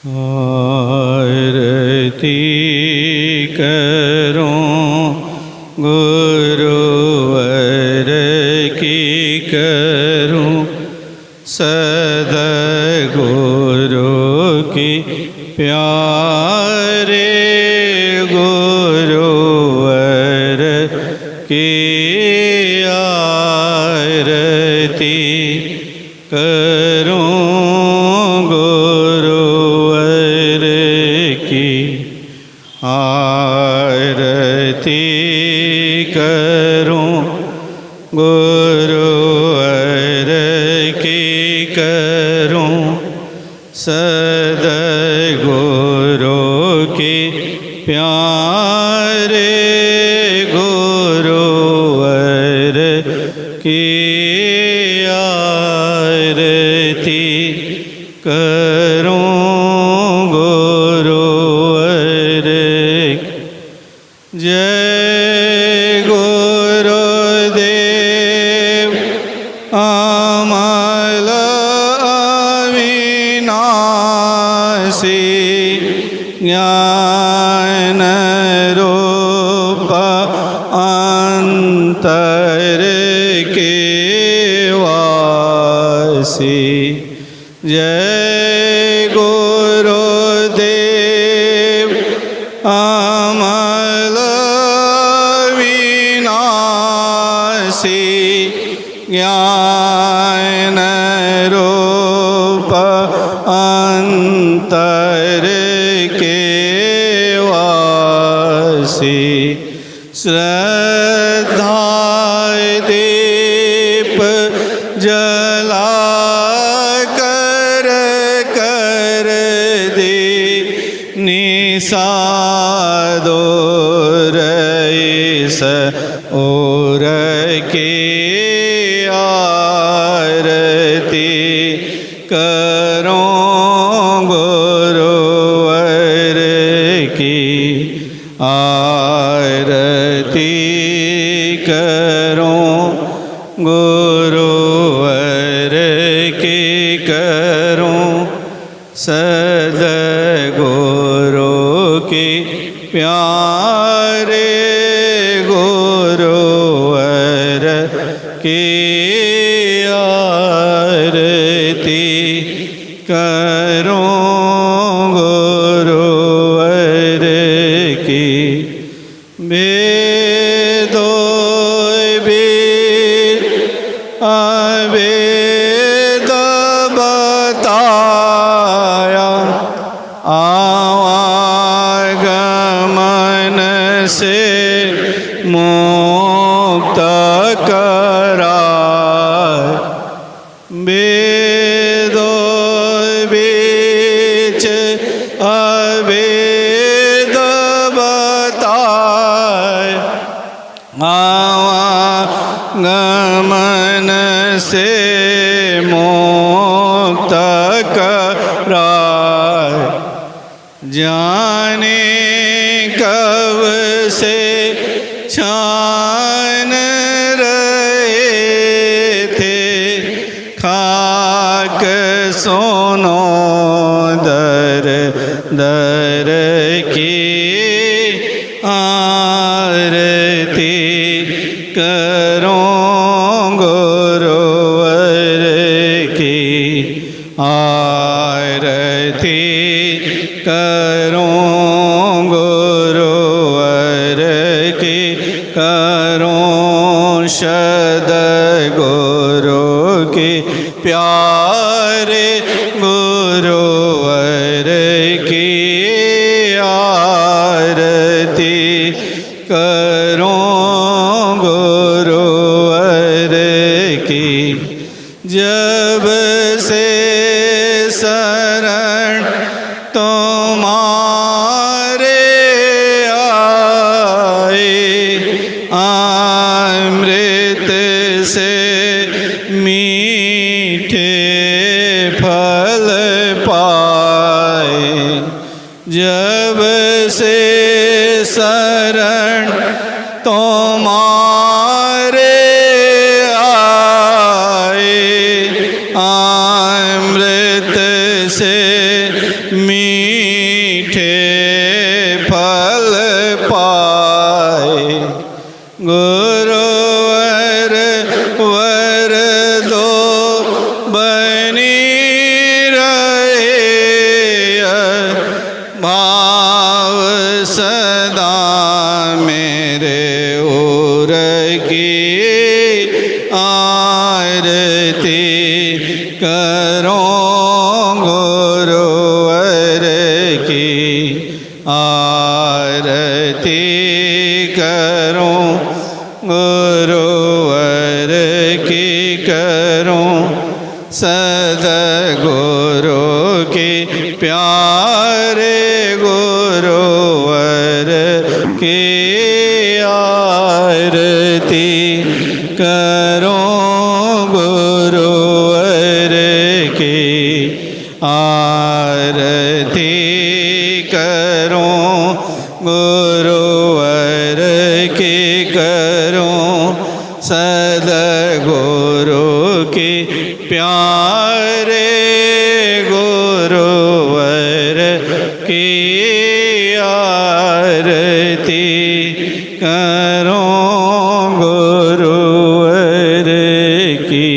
आरती करूं गुरुवर की करूं सद्गुरु की प्यारे गुरुवर की आरती करूं गुरुवर की आरती करूं गुरुवर की करूं सद्गुरु की प्यारे गुरुवर की आरती करूं गुरुवर जय गुरुदेव अमल अविनाशी ज्ञान रूप अंतर के वासी जय गुरुदेव अमल विनाशी ज्ञान रूप अंतर के वासी श्रद्धा दीप जला कर कर दे निसादोर इस और के आरती करूं गुरुवर की आरती करूं गुरुवर की करूं सद्गुरु की प्यारे गुरुवर की आरती करूं गुरुवर की वेदो वेद अवेद बताया आवागमन से मुक्त कराए वेदो बीच अवेद बताए आवागमन से मुक्त कराए जाने कब से छान रहे थे खाक सोनो दर दर की आरती करूं गुरुवर की आरती करूं गुरुवर की करूं सद्गुरु की प्यारे गुरुवर की आरती करूं गुरुवर की जब से शरण तुम्हारे आए अमृत से मीठे फल पाए जब से शरण तुम्हारे आए अमृत से मीठे फल पाए। गुरुवर वर दो बनी रहे भाव सदा मेरे ओर की आरती करो गुरुवर की आरती करो गुरुवर की करो सद्गुरु के प्यारे गुरुवर की आरती करो गुरुवर की आरती करो गुरुवर की करो सद्गुरु के प्यारे गुरुवर की आरती करो गुरुवर की।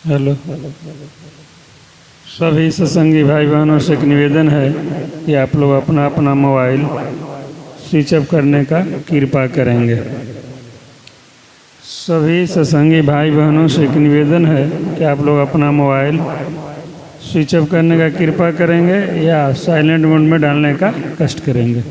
हेलो। सभी सत्संगी भाई बहनों से एक निवेदन है कि आप लोग अपना अपना मोबाइल स्विच ऑफ करने का कृपा करेंगे। सभी सत्संगी भाई बहनों से एक निवेदन है कि आप लोग अपना मोबाइल स्विच ऑफ करने का कृपा करेंगे या साइलेंट मोड में डालने का कष्ट करेंगे।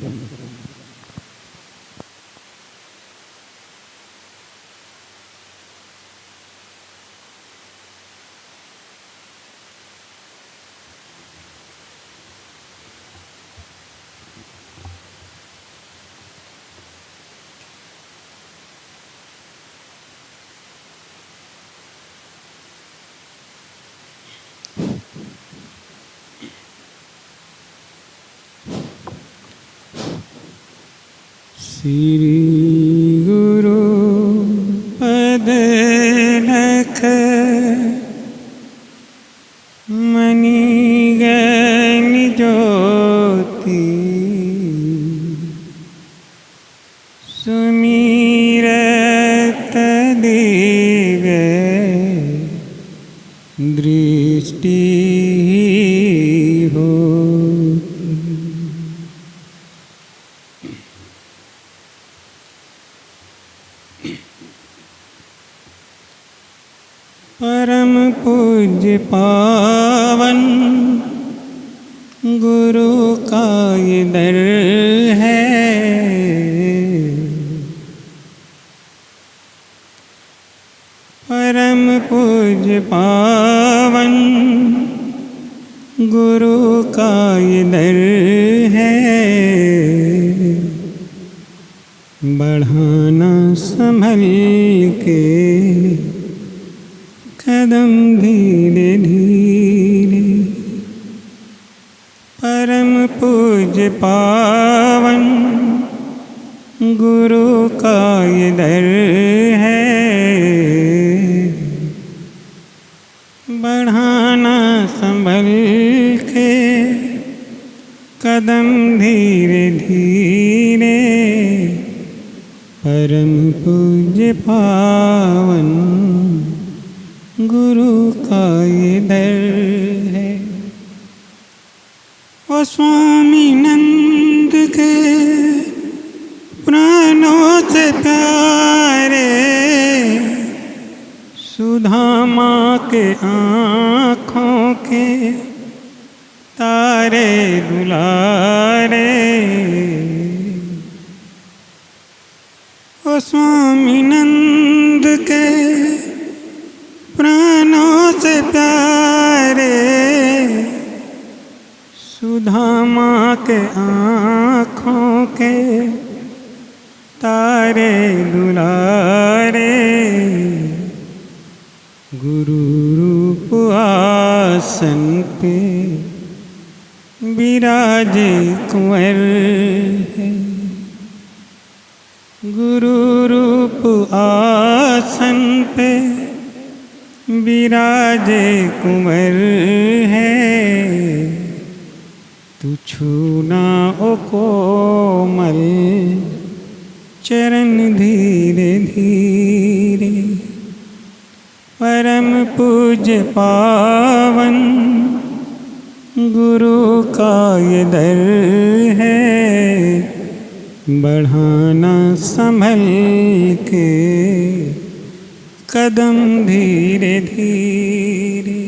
श्री गुरु पद नख मणि गण ज्योति सुमिरत दिव्य दृष्टि हो। परम पूज्य पावन गुरु का ये दर है, परम पूज्य पावन गुरु का ये दर है। बढ़ाना संभल के कदम धीरे धीरे, परम पूज्य पावन गुरु का ये दर है। बढ़ाना संभल के कदम धीरे धीरे, परम पूज्य पावन गुरु का ये दर है। ओ स्वामी नंद के प्राणों से प्यारे, सुधामा के आँखों के तारे दुलारे। ओ स्वामी नंद के प्राणों से प्यारे, सुधामा के आँखों के तारे दुलारे। गुरु रूप आसन पे विराजे कुंवर है, गुरु रूप आसन पे विराजे कुंवर है। तू छूना ओ कोमल चरण धीरे धीरे, परम पूज्य पावन गुरु का ये दर है। बढ़ाना संभल के कदम धीरे धीरे।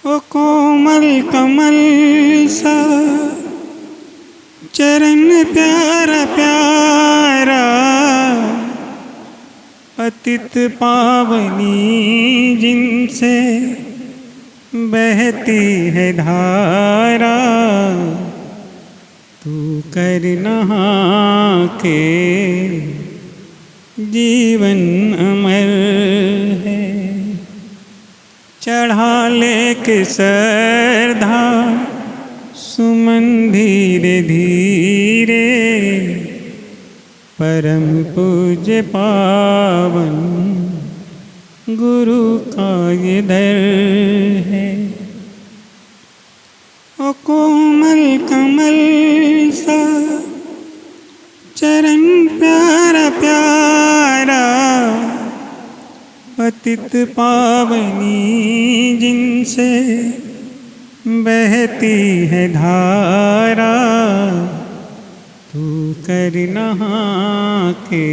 ओ कोमल कमल सा चरण प्यारा प्यारा, पतित पावनी जिनसे बहती है धारा। तू कर नहा के जीवन अमर है, चढ़ा ले के सरधा सुमन धीरे धीरे। परम पूज्य पावन गुरु का ये दर है। ओ कोमल कमल सा चरण प्यारा प्यारा, पतित पावनी जिनसे बहती है धारा। तू कर नहा के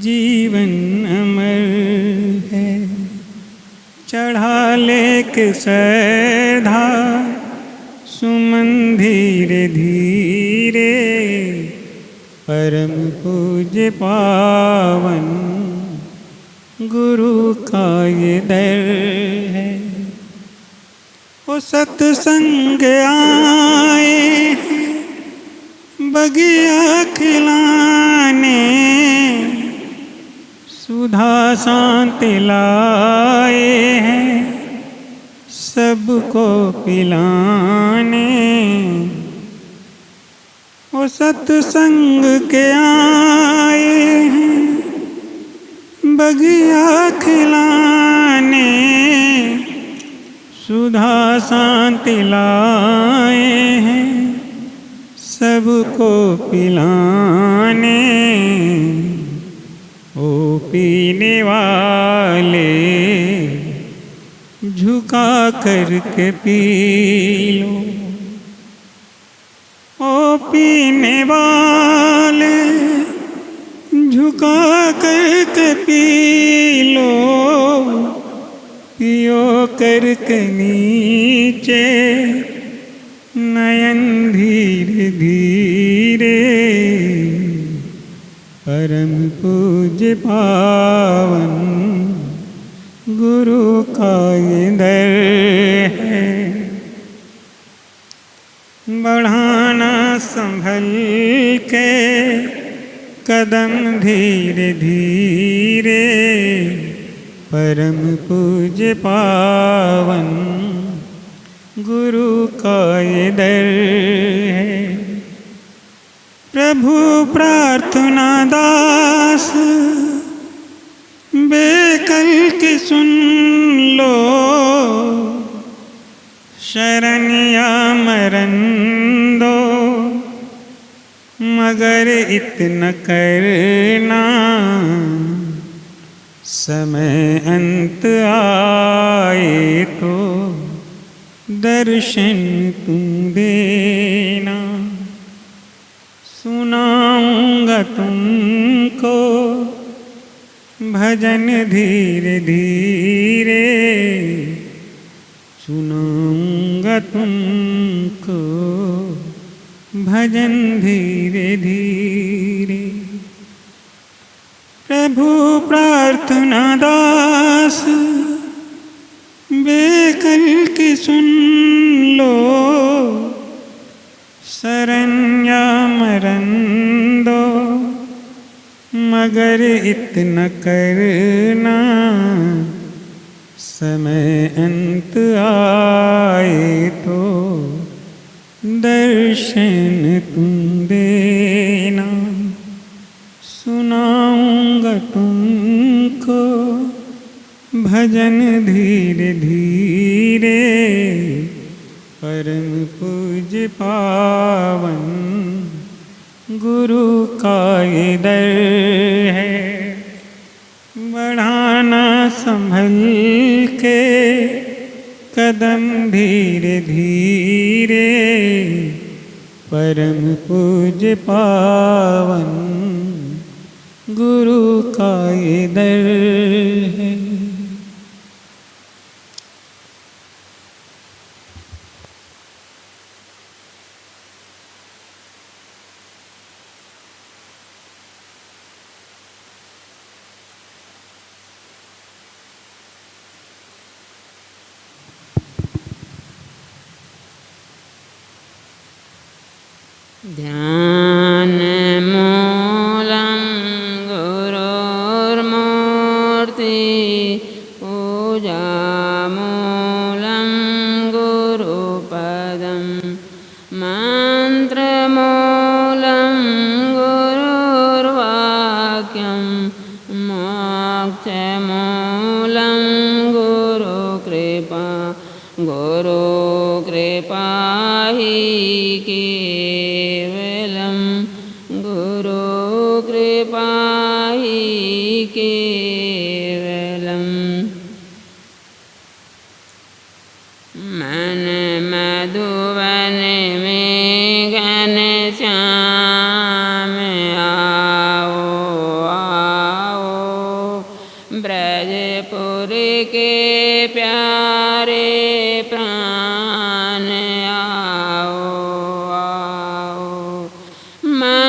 जीवन अमर है, चढ़ा लेक श्रद्धा सुमन धीरे धीरे परम पूज्य पावन गुरु का ये दर है। वो सत्संग आए बगिया खिलाने सुधा शांति लाए हैं सबको पिलाने। वो सत्संग के आए हैं बगिया खिलाने सुधा शांति लाए हैं सबको पिलाने। ओ पीने वाले झुका करके पी लो। ओ पीने वाले झुका करके पी लो। पियो करके नीचे नयन धीरे धीरे परम पूज्य पावन गुरु का ये दर है। बढ़ाना संभल के कदम धीरे धीरे परम पूज्य पावन गुरु का ये दर है। प्रभु प्रार्थना दास बेकल की सुन लो। शरण या मरण दो मगर इतना करना समय अंत आए तो दर्शन तुम देना। सुनाऊंगा तुमको भजन धीरे धीरे सुनाऊंगा तुमको भजन धीरे धीरे। प्रभु प्रार्थना दास बेकल की सुन लो। शरण या मरण दो मगर इतना करना समय अंत आए तो दर्शन तुम देना। सुनाऊंगा तुमको भजन धीरे धीरे परम पूज्य पावन गुरु का ये दर है। बढ़ाना संभल के कदम धीरे धीरे परम पूज्य पावन गुरु का ये दर है। ध्यान मूलं गुरोर्मूर्ति पूजा मूलं गुरुपदं मंत्रमूलं गुरुर्वाक्यं मोक्षमूलं गुरुकृपा गुरुकृपा हि केवलं गुरुकृपा हि केवलं। मन मधुवन में घनश्याम आओ आओ ब्रजपुर के प्यारे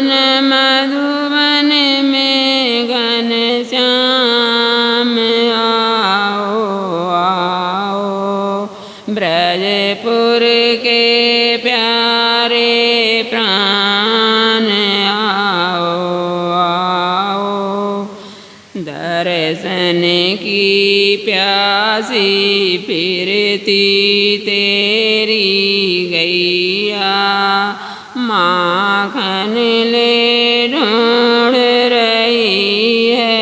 मन मधुबन में घनश्याम आओ आओ, ब्रजपुर के प्यारे प्राण आओ आओ, दर्शन की प्यासी फिरती तेरी गैया, माखन ले ढूंढ रही है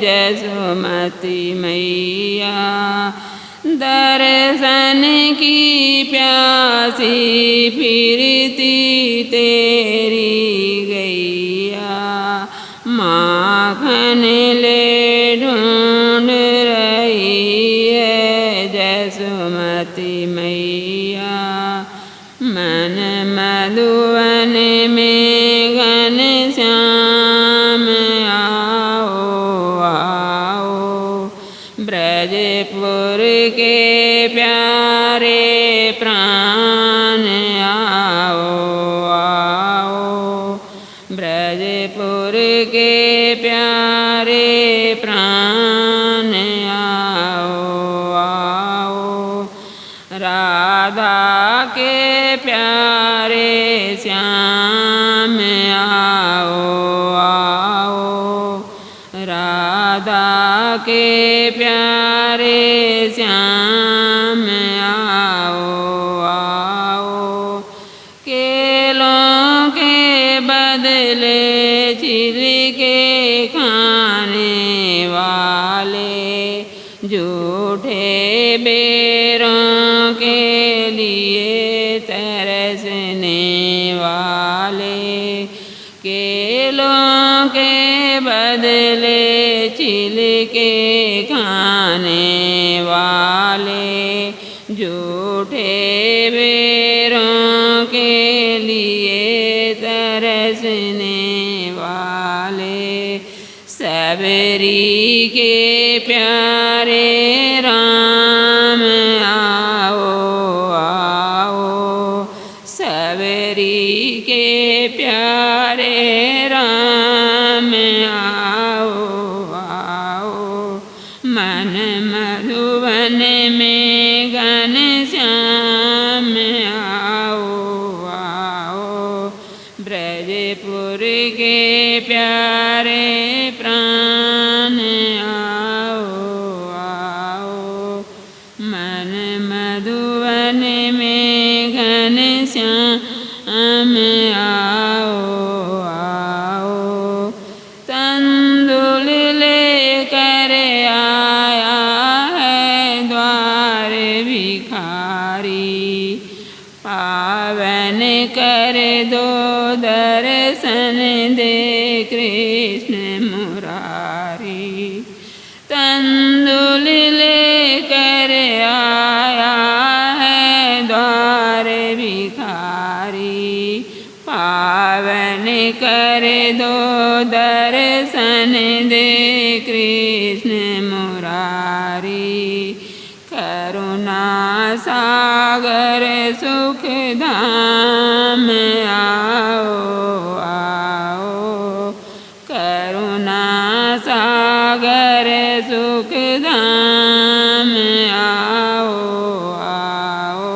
जसुमती मैया, दर्शन की प्यासी फिरती तेरी गैया, माखन ले ढूंढ रही है जसुमती मैया, मन मधुवन में घनश्याम आओ आओ, ब्रजपुर के प्यारे प्राण आओ आओ, ब्रजपुर के प्यारे प्राण आओ आओ, राधा के प्यारे श्याम आओ आओ, राधा के प्यारे श्याम आओ आओ, केलों के बदले छिलके खाने वाले, झूठे बेरों के लिए तरसने वाले, केलों के बदले छिलके खाने वाले, झूठे बेरों के लिए तरसने वाले, सबरी के प्यारे राम आओ आओ, सबरी के प्यारे राम आओ आओ, मन मधुवन में घनश्याम आओ आओ, ब्रजपुर के प्यारे प्राण आओ आओ, मन मधुवन में घनश्याम आओ आओ, तंदुल लेकर आया है द्वार भिखारी, पावन कर दो दर्शन दे कृष्ण मुरारी, तंदुल लेकर आया है द्वार भिखारी, पावन कर दो दर्शन दे कृष्ण मुरारी, करुणा सागर सुख धाम आओ आओ, करुणा सागर सुख धाम आओ आओ,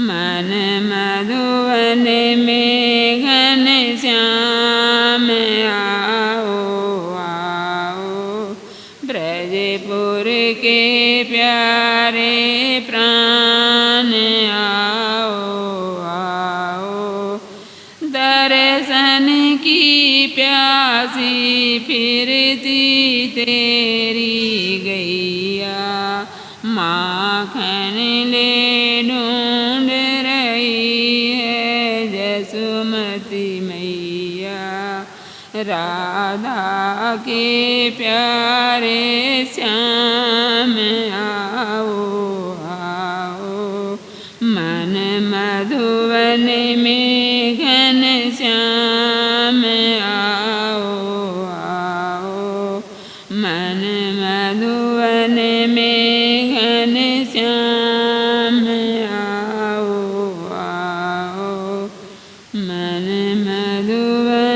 मन मधुवन में घनश्याम आओ आओ, ब्रजपुर के प्यारे प्राण आओ आओ, दर्शन की प्यासी फिरती तेरी गैया, माखन ले ढूंढ रही है जसुमती मैया, राधा के प्यारे श्याम आओ आओ, मन मधुवन में घनश्याम आओ आओ, मन मधुवन में घनश्याम आओ आओ, मन मधुवन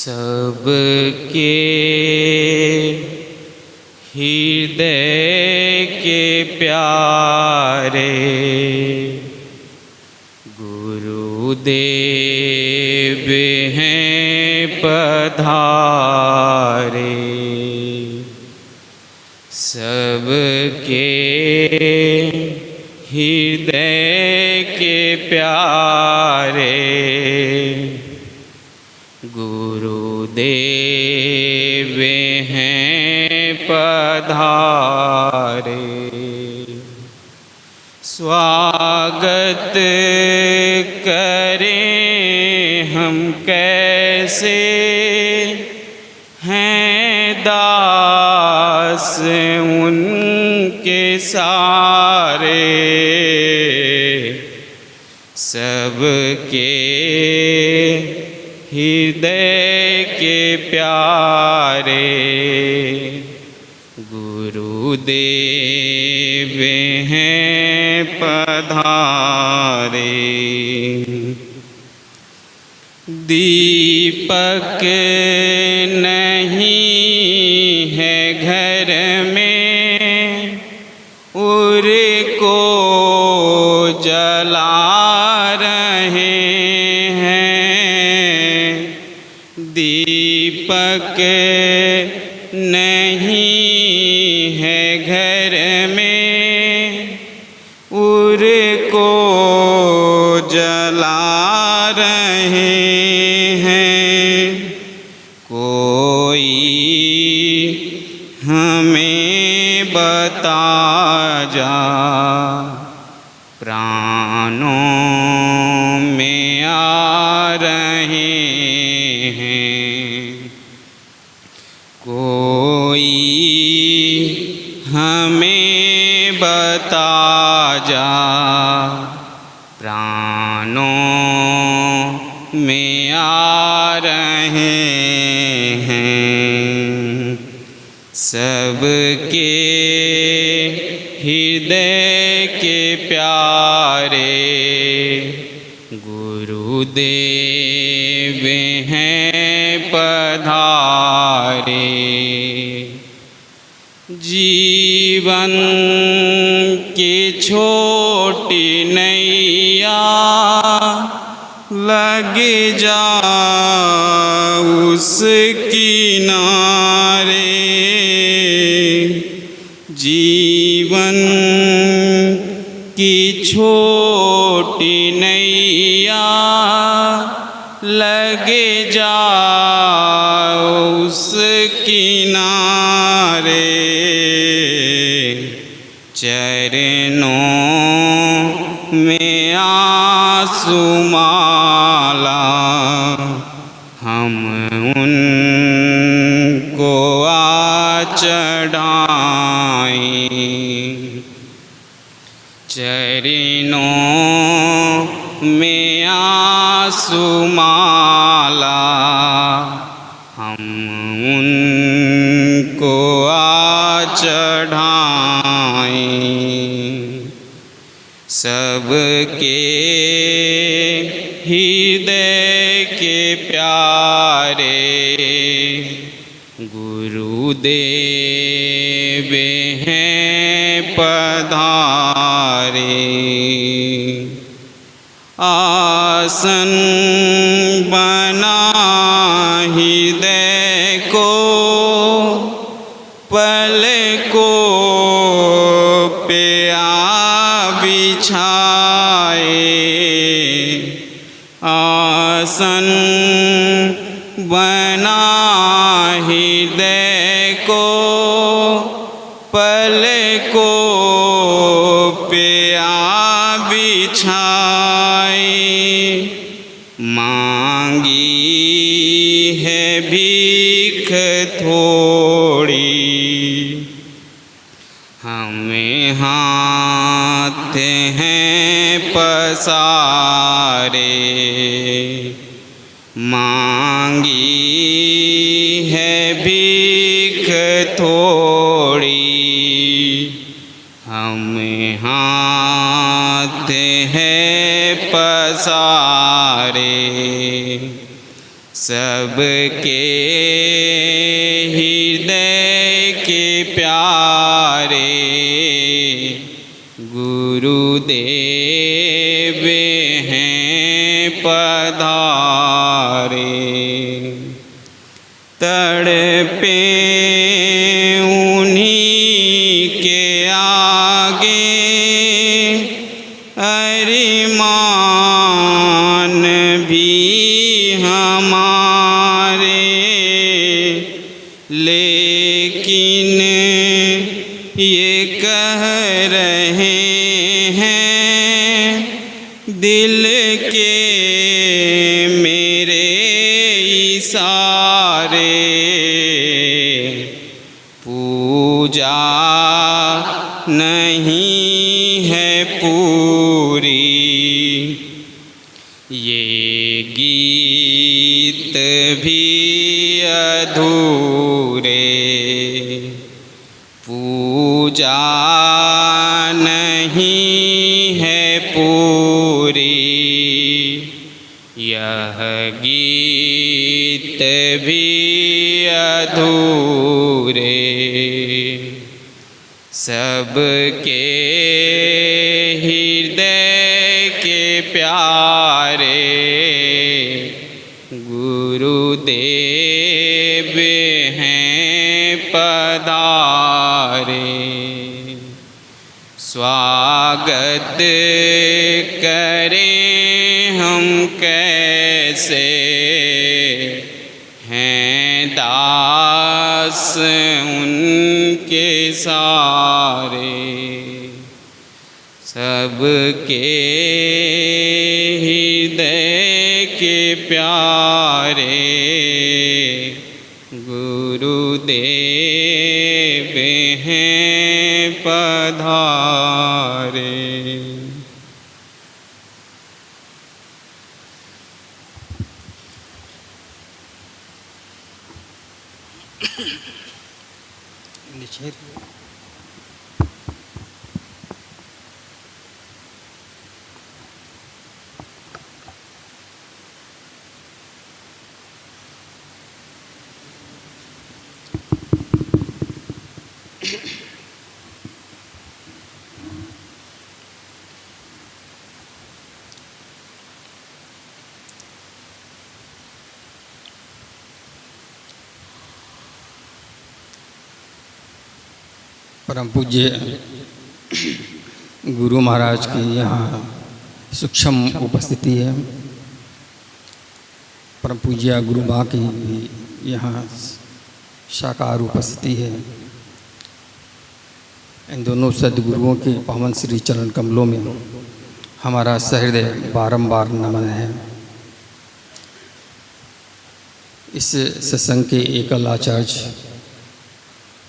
सबके हृदय के प्यारे गुरुदेव हैं पधारे। सबके हृदय के प्यारे गुरुदेव हैं पधारे। स्वागत करें हम कैसे हैं दास उनके सारे। सबके हृदय के प्यारे गुरुदेव हैं पधारे। दीपक नहीं है घर में उर को जला रहे हैं। दीपक नहीं है घर में उर को जला रहे हैं। कोई हमें बता जा प्राणों में आ रहे हैं। कोई हमें बता जा प्राणों में आ रहे हैं। सबके हृदय के प्यारे गुरुदेव हैं पधारे। जीवन की छोटी नैया लग जा उस किनारे। जीवन की छोटी नैया लग जा उस किनारे। चरणों में आंसू माला हम उनको चढ़ाएं। चरणों में आंसू माला हम उनको चढ़ाएं। सबके हृदय के प्यारे गुरुदेव हैं पधारे। आसन बना हृदय को पलकों पे बिछाए। आसन बना हृदय को पलकों पे बिछाए। मांगी है भीख थोड़ी हमें हाथ हैं पसारे। मांगी है भीख थोड़ी हमें हाथ हैं पसारे। सबके हृदय के प्यारे गुरुदेव हैं पधारे। तड़पे उन्हीं के आगे अरिमान भी हमारे, लेकिन ये कह रहे हैं दिल के मेरे इशारे, पूजा नहीं है पूरी ये गीत भी अधूरे, पूजा नहीं है पूरी यह गीत भी अधूरे। सबके हृदय के प्यारे गुरुदेव हैं पधारे। स्वागत करें हम कैसे हैं दास उनके सारे, सबके हृदय के प्यारे गुरुदेव हैं पधारे। परम पूज्य गुरु महाराज की यहाँ सूक्ष्म उपस्थिति है। परम पूज्य गुरु माँ की भी यहाँ साकार उपस्थिति है। इन दोनों सद्गुरुओं के पावन श्री चरण कमलों में हमारा सहृदय बारंबार नमन है। इस सत्संग के एकल आचार्य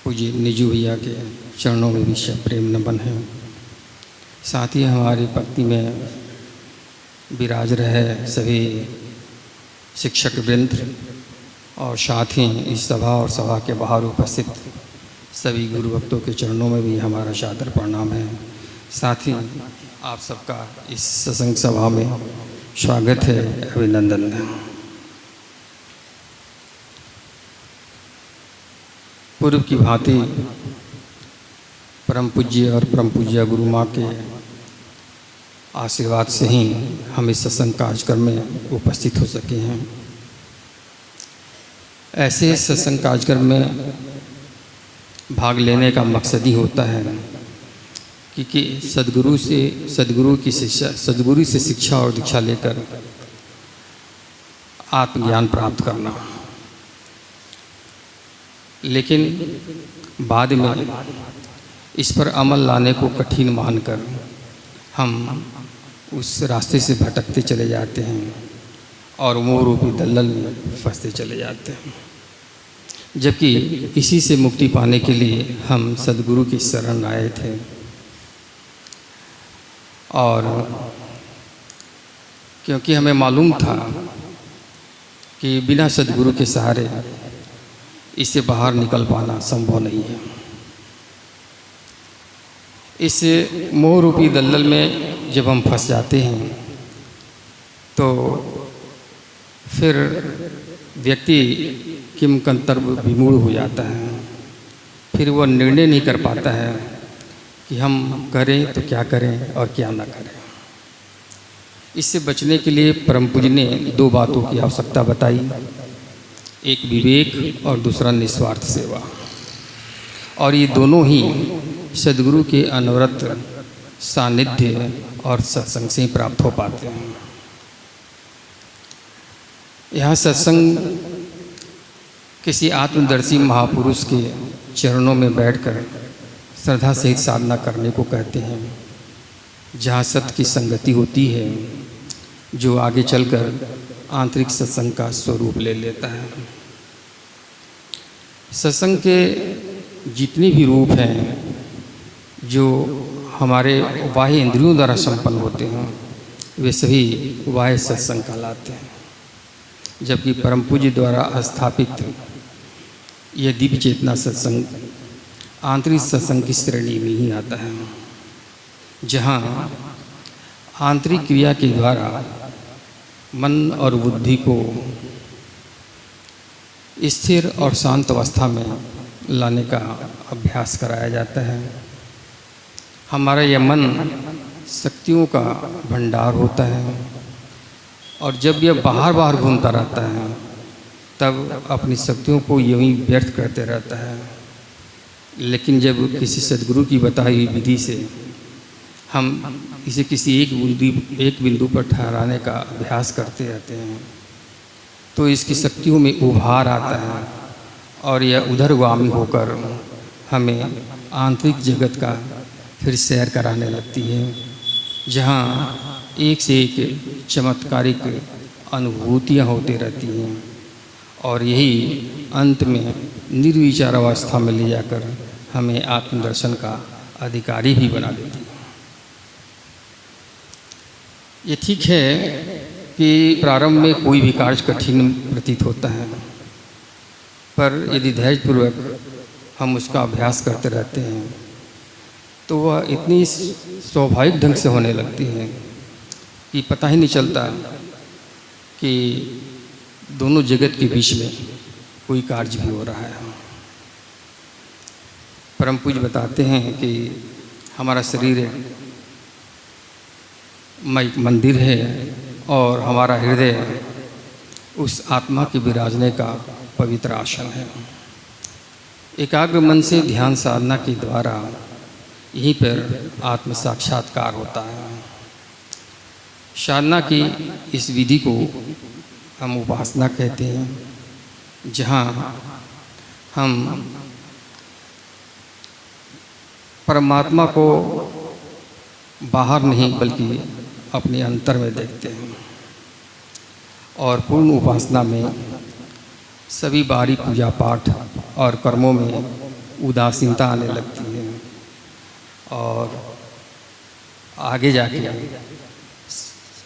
पूज्य निजू भैया के चरणों में भी प्रेम नमन है। साथ ही हमारी भक्ति में विराज रहे सभी शिक्षक वृंद और साथ ही इस सभा और सभा के बाहर उपस्थित सभी गुरु भक्तों के चरणों में भी हमारा सादर प्रणाम है। साथ ही आप सबका इस सत्संग सभा में स्वागत है, अभिनंदन है। पूर्व की भांति परम पूज्य और परम पूज्य गुरु माँ के आशीर्वाद से ही हम इस सत्संग कार्यक्रम में उपस्थित हो सके हैं। ऐसे सत्संग कार्यक्रम में भाग लेने का मकसद ही होता है कि सद्गुरु से शिक्षा और दीक्षा लेकर आत्मज्ञान प्राप्त करना। लेकिन बाद में इस पर अमल लाने को कठिन मानकर हम उस रास्ते से भटकते चले जाते हैं और मोह रूपी दलदल में फंसते चले जाते हैं। जबकि इसी से मुक्ति पाने के लिए हम सद्गुरु की शरण आए थे और क्योंकि हमें मालूम था कि बिना सद्गुरु के सहारे इससे बाहर निकल पाना संभव नहीं है। इस मोह रूपी दलदल में जब हम फंस जाते हैं तो फिर व्यक्ति किंकर्तव्य विमूढ़ हो जाता है। फिर वह निर्णय नहीं कर पाता है कि हम करें तो क्या करें और क्या ना करें। इससे बचने के लिए परम पूज्य ने दो बातों की आवश्यकता बताई, एक विवेक और दूसरा निस्वार्थ सेवा। और ये दोनों ही सद्गुरु के अनवरत सानिध्य और सत्संग से प्राप्त हो पाते हैं। यहाँ सत्संग किसी आत्मदर्शी महापुरुष के चरणों में बैठकर श्रद्धा सहित साधना करने को कहते हैं, जहाँ सत्य की संगति होती है, जो आगे चलकर आंतरिक सत्संग का स्वरूप ले लेता है। सत्संग के जितने भी रूप हैं जो हमारे बाह्य इंद्रियों द्वारा संपन्न होते हैं, वे सभी बाह्य सत्संग कहलाते हैं, जबकि परम पूज्य द्वारा स्थापित यह दिव्य चेतना सत्संग आंतरिक सत्संग की श्रेणी में ही आता है, जहाँ आंतरिक क्रिया के द्वारा मन और बुद्धि को स्थिर और शांत अवस्था में लाने का अभ्यास कराया जाता है। हमारा यह मन शक्तियों का भंडार होता है, और जब यह बाहर बाहर घूमता रहता है तब अपनी शक्तियों को यूं ही व्यर्थ करते रहता है। लेकिन जब किसी सद्गुरु की बताई हुई विधि से हम इसे किसी एक बिंदु पर ठहराने का अभ्यास करते रहते हैं, तो इसकी शक्तियों में उभार आता है और यह उधरगामी होकर हमें आंतरिक जगत का फिर सैर कराने लगती है, जहाँ एक से एक चमत्कारिक अनुभूतियाँ होती रहती हैं, और यही अंत में निर्विचार अवस्था में ले जाकर हमें आत्मदर्शन का अधिकारी भी बना देती है। ये ठीक है कि प्रारंभ में कोई भी कार्य कठिन प्रतीत होता है, पर यदि धैर्यपूर्वक हम उसका अभ्यास करते रहते हैं तो वह इतनी स्वाभाविक ढंग से होने लगती है कि पता ही नहीं चलता कि दोनों जगत के बीच में कोई कार्य भी हो रहा है। परम पूज्य बताते हैं कि हमारा शरीर एक मंदिर है और हमारा हृदय उस आत्मा के विराजने का पवित्र आसन है। एकाग्र मन से ध्यान साधना के द्वारा यहीं पर आत्म साक्षात्कार होता है। साधना की इस विधि को हम उपासना कहते हैं, जहाँ हम परमात्मा को बाहर नहीं बल्कि अपने अंतर में देखते हैं, और पूर्ण उपासना में सभी बाहरी पूजा पाठ और कर्मों में उदासीनता आने लगती है, और आगे जाके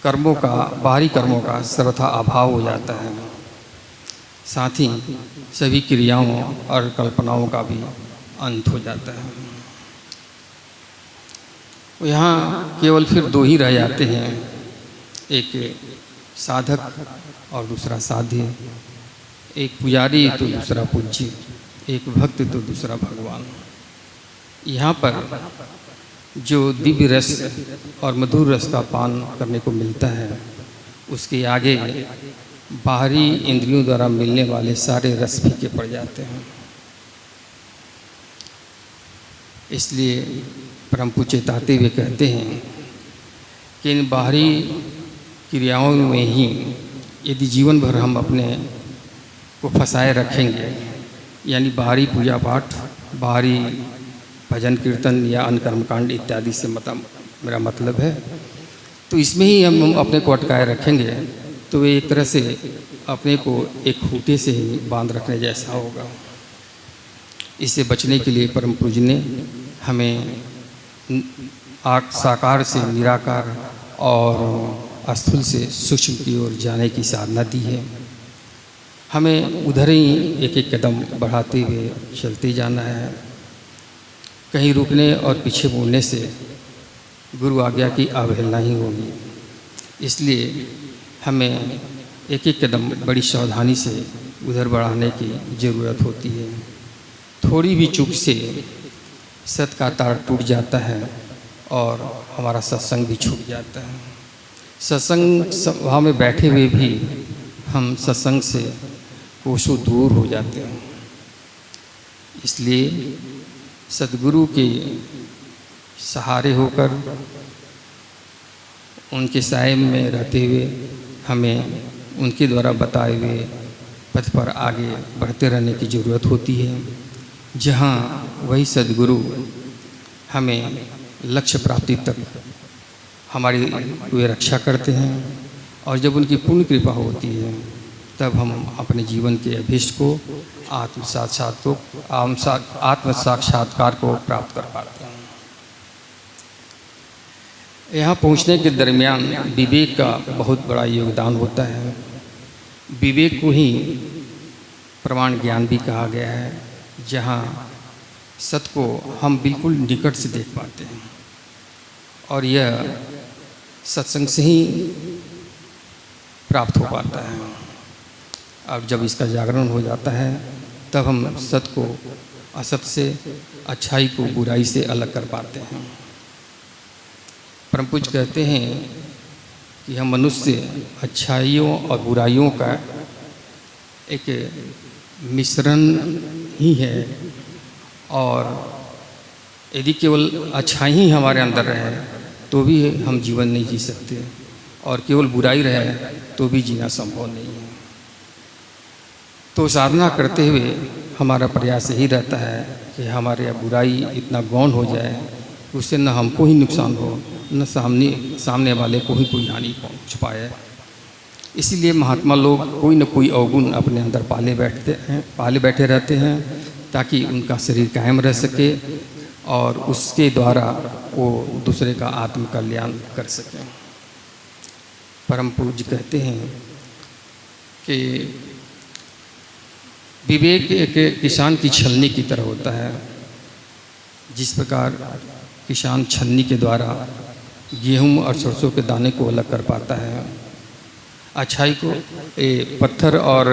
बाहरी कर्मों का सर्वथा अभाव हो जाता है। साथ ही सभी क्रियाओं और कल्पनाओं का भी अंत हो जाता है। यहाँ केवल फिर दो ही रह जाते हैं, एक साधक और दूसरा साध्य, एक पुजारी तो दूसरा पूज्य, एक भक्त तो दूसरा भगवान। यहाँ पर जो दिव्य रस और मधुर रस का पान करने को मिलता है, उसके आगे बाहरी इंद्रियों द्वारा मिलने वाले सारे रस फीके पड़ जाते हैं। इसलिए परम पूज्य चेताते हुए कहते हैं कि इन बाहरी क्रियाओं में ही यदि जीवन भर हम अपने को फंसाए रखेंगे, यानी बाहरी पूजा पाठ, बाहरी भजन कीर्तन या अन्य कर्मकांड इत्यादि से मेरा मतलब है, तो इसमें ही हम अपने को अटकाए रखेंगे, तो वे एक तरह से अपने को एक खूंटे से ही बांध रखने जैसा होगा। इससे बचने के लिए परम पूज्य ने हमें साकार से निराकार और स्थूल से सूक्ष्म की ओर जाने की साधना दी है। हमें उधर ही एक एक कदम बढ़ाते हुए चलते जाना है। कहीं रुकने और पीछे मुड़ने से गुरु आज्ञा की अवहेलना ही होगी। इसलिए हमें एक एक कदम बड़ी सावधानी से उधर बढ़ाने की ज़रूरत होती है। थोड़ी भी चूक से सत का तार टूट जाता है और हमारा सत्संग भी छूट जाता है। सत्संग सभा में बैठे हुए भी हम सत्संग से कोसों दूर हो जाते हैं। इसलिए सद्गुरु के सहारे होकर उनके साए में रहते हुए हमें उनके द्वारा बताए हुए पथ पर आगे बढ़ते रहने की ज़रूरत होती है, जहाँ वही सद्गुरु हमें लक्ष्य प्राप्ति तक हमारी वे रक्षा करते हैं। और जब उनकी पूर्ण कृपा होती है तब हम अपने जीवन के अभीष्ट को आत्म साक्षात्कार को प्राप्त कर पाते हैं। यहाँ पहुँचने के दरमियान विवेक का बहुत बड़ा योगदान होता है। विवेक को ही प्रमाण ज्ञान भी कहा गया है, जहाँ सत्य को हम बिल्कुल निकट से देख पाते हैं। और यह सत्संग से ही प्राप्त हो पाता है। अब जब इसका जागरण हो जाता है तब हम सत्य को असत से, अच्छाई को बुराई से अलग कर पाते हैं। परम पूज्य कहते हैं कि हम मनुष्य अच्छाइयों और बुराइयों का एक मिश्रण ही है, और यदि केवल अच्छाई ही हमारे अंदर रहे तो भी हम जीवन नहीं जी सकते, और केवल बुराई रहे तो भी जीना संभव नहीं है। तो साधना करते हुए हमारा प्रयास यही रहता है कि हमारे बुराई इतना गौण हो जाए कि उससे न हमको ही नुकसान हो, न सामने वाले को ही कोई हानि पहुँच पाए। इसीलिए महात्मा लोग कोई न कोई अवगुण अपने अंदर पाले बैठे रहते हैं, ताकि उनका शरीर कायम रह सके और उसके द्वारा वो दूसरे का आत्म कल्याण कर सकें। परम पूज्य कहते हैं कि विवेक एक किसान की छलनी की तरह होता है। जिस प्रकार किसान छलनी के द्वारा गेहूं और सरसों के दाने को अलग कर पाता है, अच्छाई को पत्थर और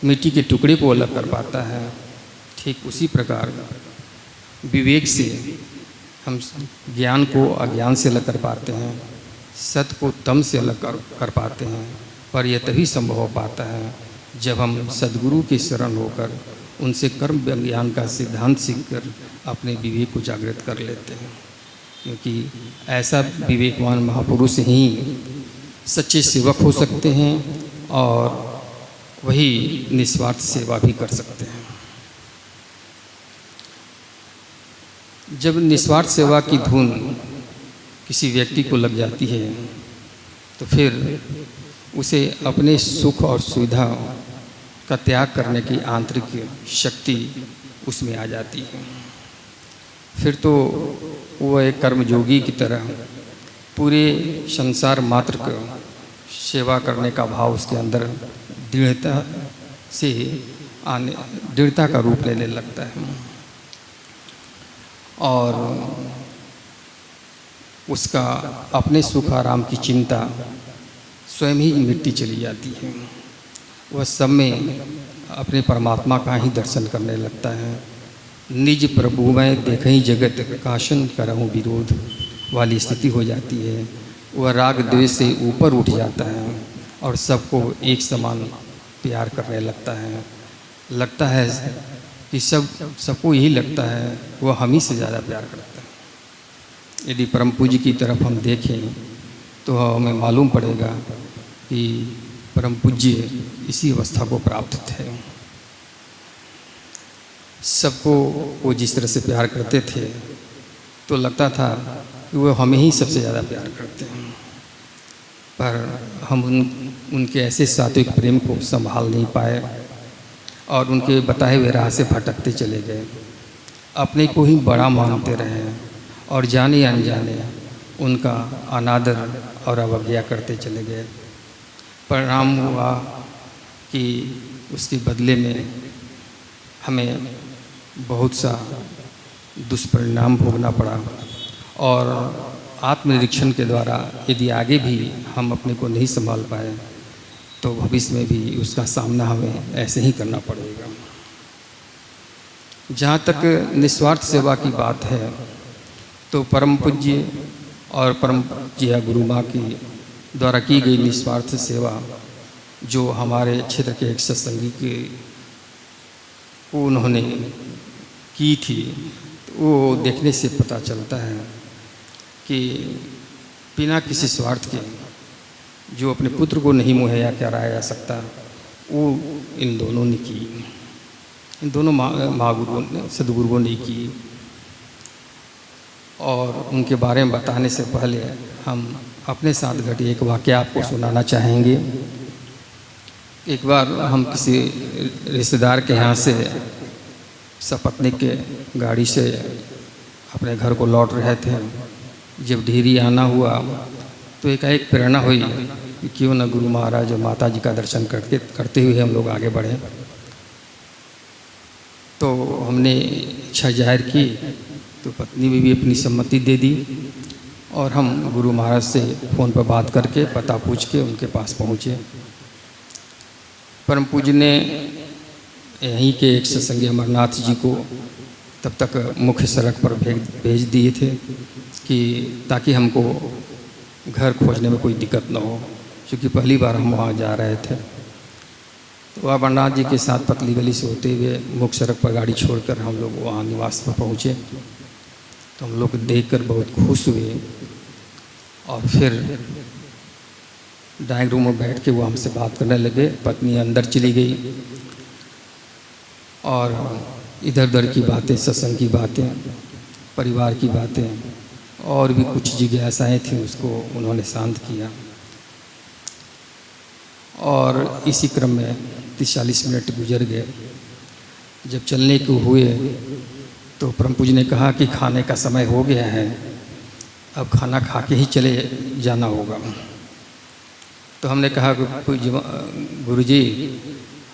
मिट्टी के टुकड़े को अलग कर पाता है, ठीक उसी प्रकार विवेक से हम ज्ञान को अज्ञान से अलग कर पाते हैं, सत्य को तम से अलग कर पाते हैं। पर यह तभी संभव हो पाता है जब हम सद्गुरु के शरण होकर उनसे कर्म ज्ञान का सिद्धांत सीखकर अपने विवेक को जागृत कर लेते हैं, क्योंकि ऐसा विवेकवान महापुरुष ही सच्चे सेवक हो सकते हैं और वही निस्वार्थ सेवा भी कर सकते हैं। जब निस्वार्थ सेवा की धुन किसी व्यक्ति को लग जाती है तो फिर उसे अपने सुख और सुविधा का त्याग करने की आंतरिक शक्ति उसमें आ जाती है। फिर तो वह एक कर्मयोगी की तरह पूरे संसार मात्र को सेवा करने का भाव उसके अंदर दृढ़ता का रूप लेने लगता है, और उसका अपने सुख आराम की चिंता स्वयं ही मिटती चली जाती है। वह सब में अपने परमात्मा का ही दर्शन करने लगता है। निज प्रभु में देखई जगत काशन करहूँ विरोध वाली स्थिति हो जाती है। वह राग द्वेष से ऊपर उठ जाता है और सबको एक समान प्यार करने लगता है। लगता है कि सबको यही लगता है वह हम ही से ज़्यादा प्यार करता है। यदि परम पूज्य की तरफ हम देखें तो हमें मालूम पड़ेगा कि परम पूज्य इसी अवस्था को प्राप्त थे। सबको वो जिस तरह से प्यार करते थे तो लगता था कि वो हमें ही सबसे ज़्यादा प्यार करते हैं, पर हम उनके ऐसे सात्विक प्रेम को संभाल नहीं पाए और उनके बताए हुए राह से भटकते चले गए। अपने को ही बड़ा मानते रहे और जाने अनजाने उनका अनादर और अवज्ञा करते चले गए। परिणाम हुआ कि उसके बदले में हमें बहुत सा दुष्परिणाम भोगना पड़ा, और आत्मनिरीक्षण के द्वारा यदि आगे भी हम अपने को नहीं संभाल पाए तो भविष्य में भी उसका सामना हमें ऐसे ही करना पड़ेगा। जहाँ तक निस्वार्थ सेवा की बात है, तो परम पूज्य और परम पूज्य गुरु माँ की द्वारा की गई निस्वार्थ सेवा जो हमारे क्षेत्र के एक सत्संगी के को उन्होंने की थी, वो देखने से पता चलता है कि बिना किसी स्वार्थ के जो अपने पुत्र को नहीं मुहैया कराया जा सकता, वो इन दोनों ने की, इन दोनों महागुरुओं ने, सदगुरुओं ने की। और उनके बारे में बताने से पहले हम अपने साथ घटे एक वाक़या आपको सुनाना चाहेंगे। एक बार हम किसी रिश्तेदार के यहाँ से सपत्नीक के गाड़ी से अपने घर को लौट रहे थे। जब ढेरी आना हुआ तो एक प्रेरणा हुई कि क्यों न गुरु महाराज और माता जी का दर्शन करते हुए हम लोग आगे बढ़े। तो हमने इच्छा जाहिर की, तो पत्नी ने भी अपनी सम्मति दे दी और हम गुरु महाराज से फ़ोन पर बात करके पता पूछ के उनके पास पहुँचे। परम पूज्य ने यहीं के एक सत्संगी अमरनाथ जी को तब तक मुख्य सड़क पर भेज दिए थे कि ताकि हमको घर खोजने में कोई दिक्कत न हो, क्योंकि पहली बार हम वहाँ जा रहे थे। तो अमरनाथ जी के साथ पतली गली से होते हुए मुख्य सड़क पर गाड़ी छोड़कर हम लोग वहाँ निवास पर पहुँचे। तो हम लोग देखकर बहुत खुश हुए और फिर ड्राइंग रूम में बैठ के वो हमसे बात करने लगे। पत्नी अंदर चली गई और इधर उधर की बातें, सत्संग की बातें, परिवार की बातें और भी कुछ जिज्ञासाएँ थीं, उसको उन्होंने शांत किया। और इसी क्रम में 30-40 मिनट गुजर गए। जब चलने को हुए तो परम पूज्य ने कहा कि खाने का समय हो गया है, अब खाना खा के ही चले जाना होगा। तो हमने कहा गुरुजी,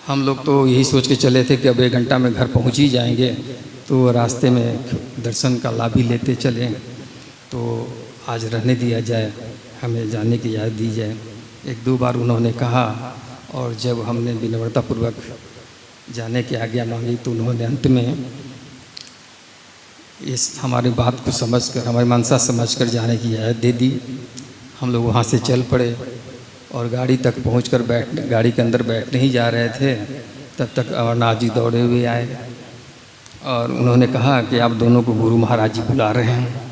हम लोग तो यही सोच के चले थे कि अब 1 घंटा में घर पहुंच ही जाएंगे, तो रास्ते में दर्शन का लाभ ही लेते चलें, तो आज रहने दिया जाए, हमें जाने की इजाज़त दी जाए। 1-2 बार उन्होंने कहा और जब हमने विनम्रतापूर्वक जाने की आज्ञा मांगी तो उन्होंने अंत में इस हमारी बात को समझकर, हमारी मनसा समझकर जाने की इजाज़त दे दी। हम लोग वहाँ से चल पड़े और गाड़ी तक पहुंचकर गाड़ी के अंदर बैठने ही जा रहे थे, तब तक अमरनाथ जी दौड़े हुए आए और उन्होंने कहा कि आप दोनों को गुरु महाराज जी बुला रहे हैं।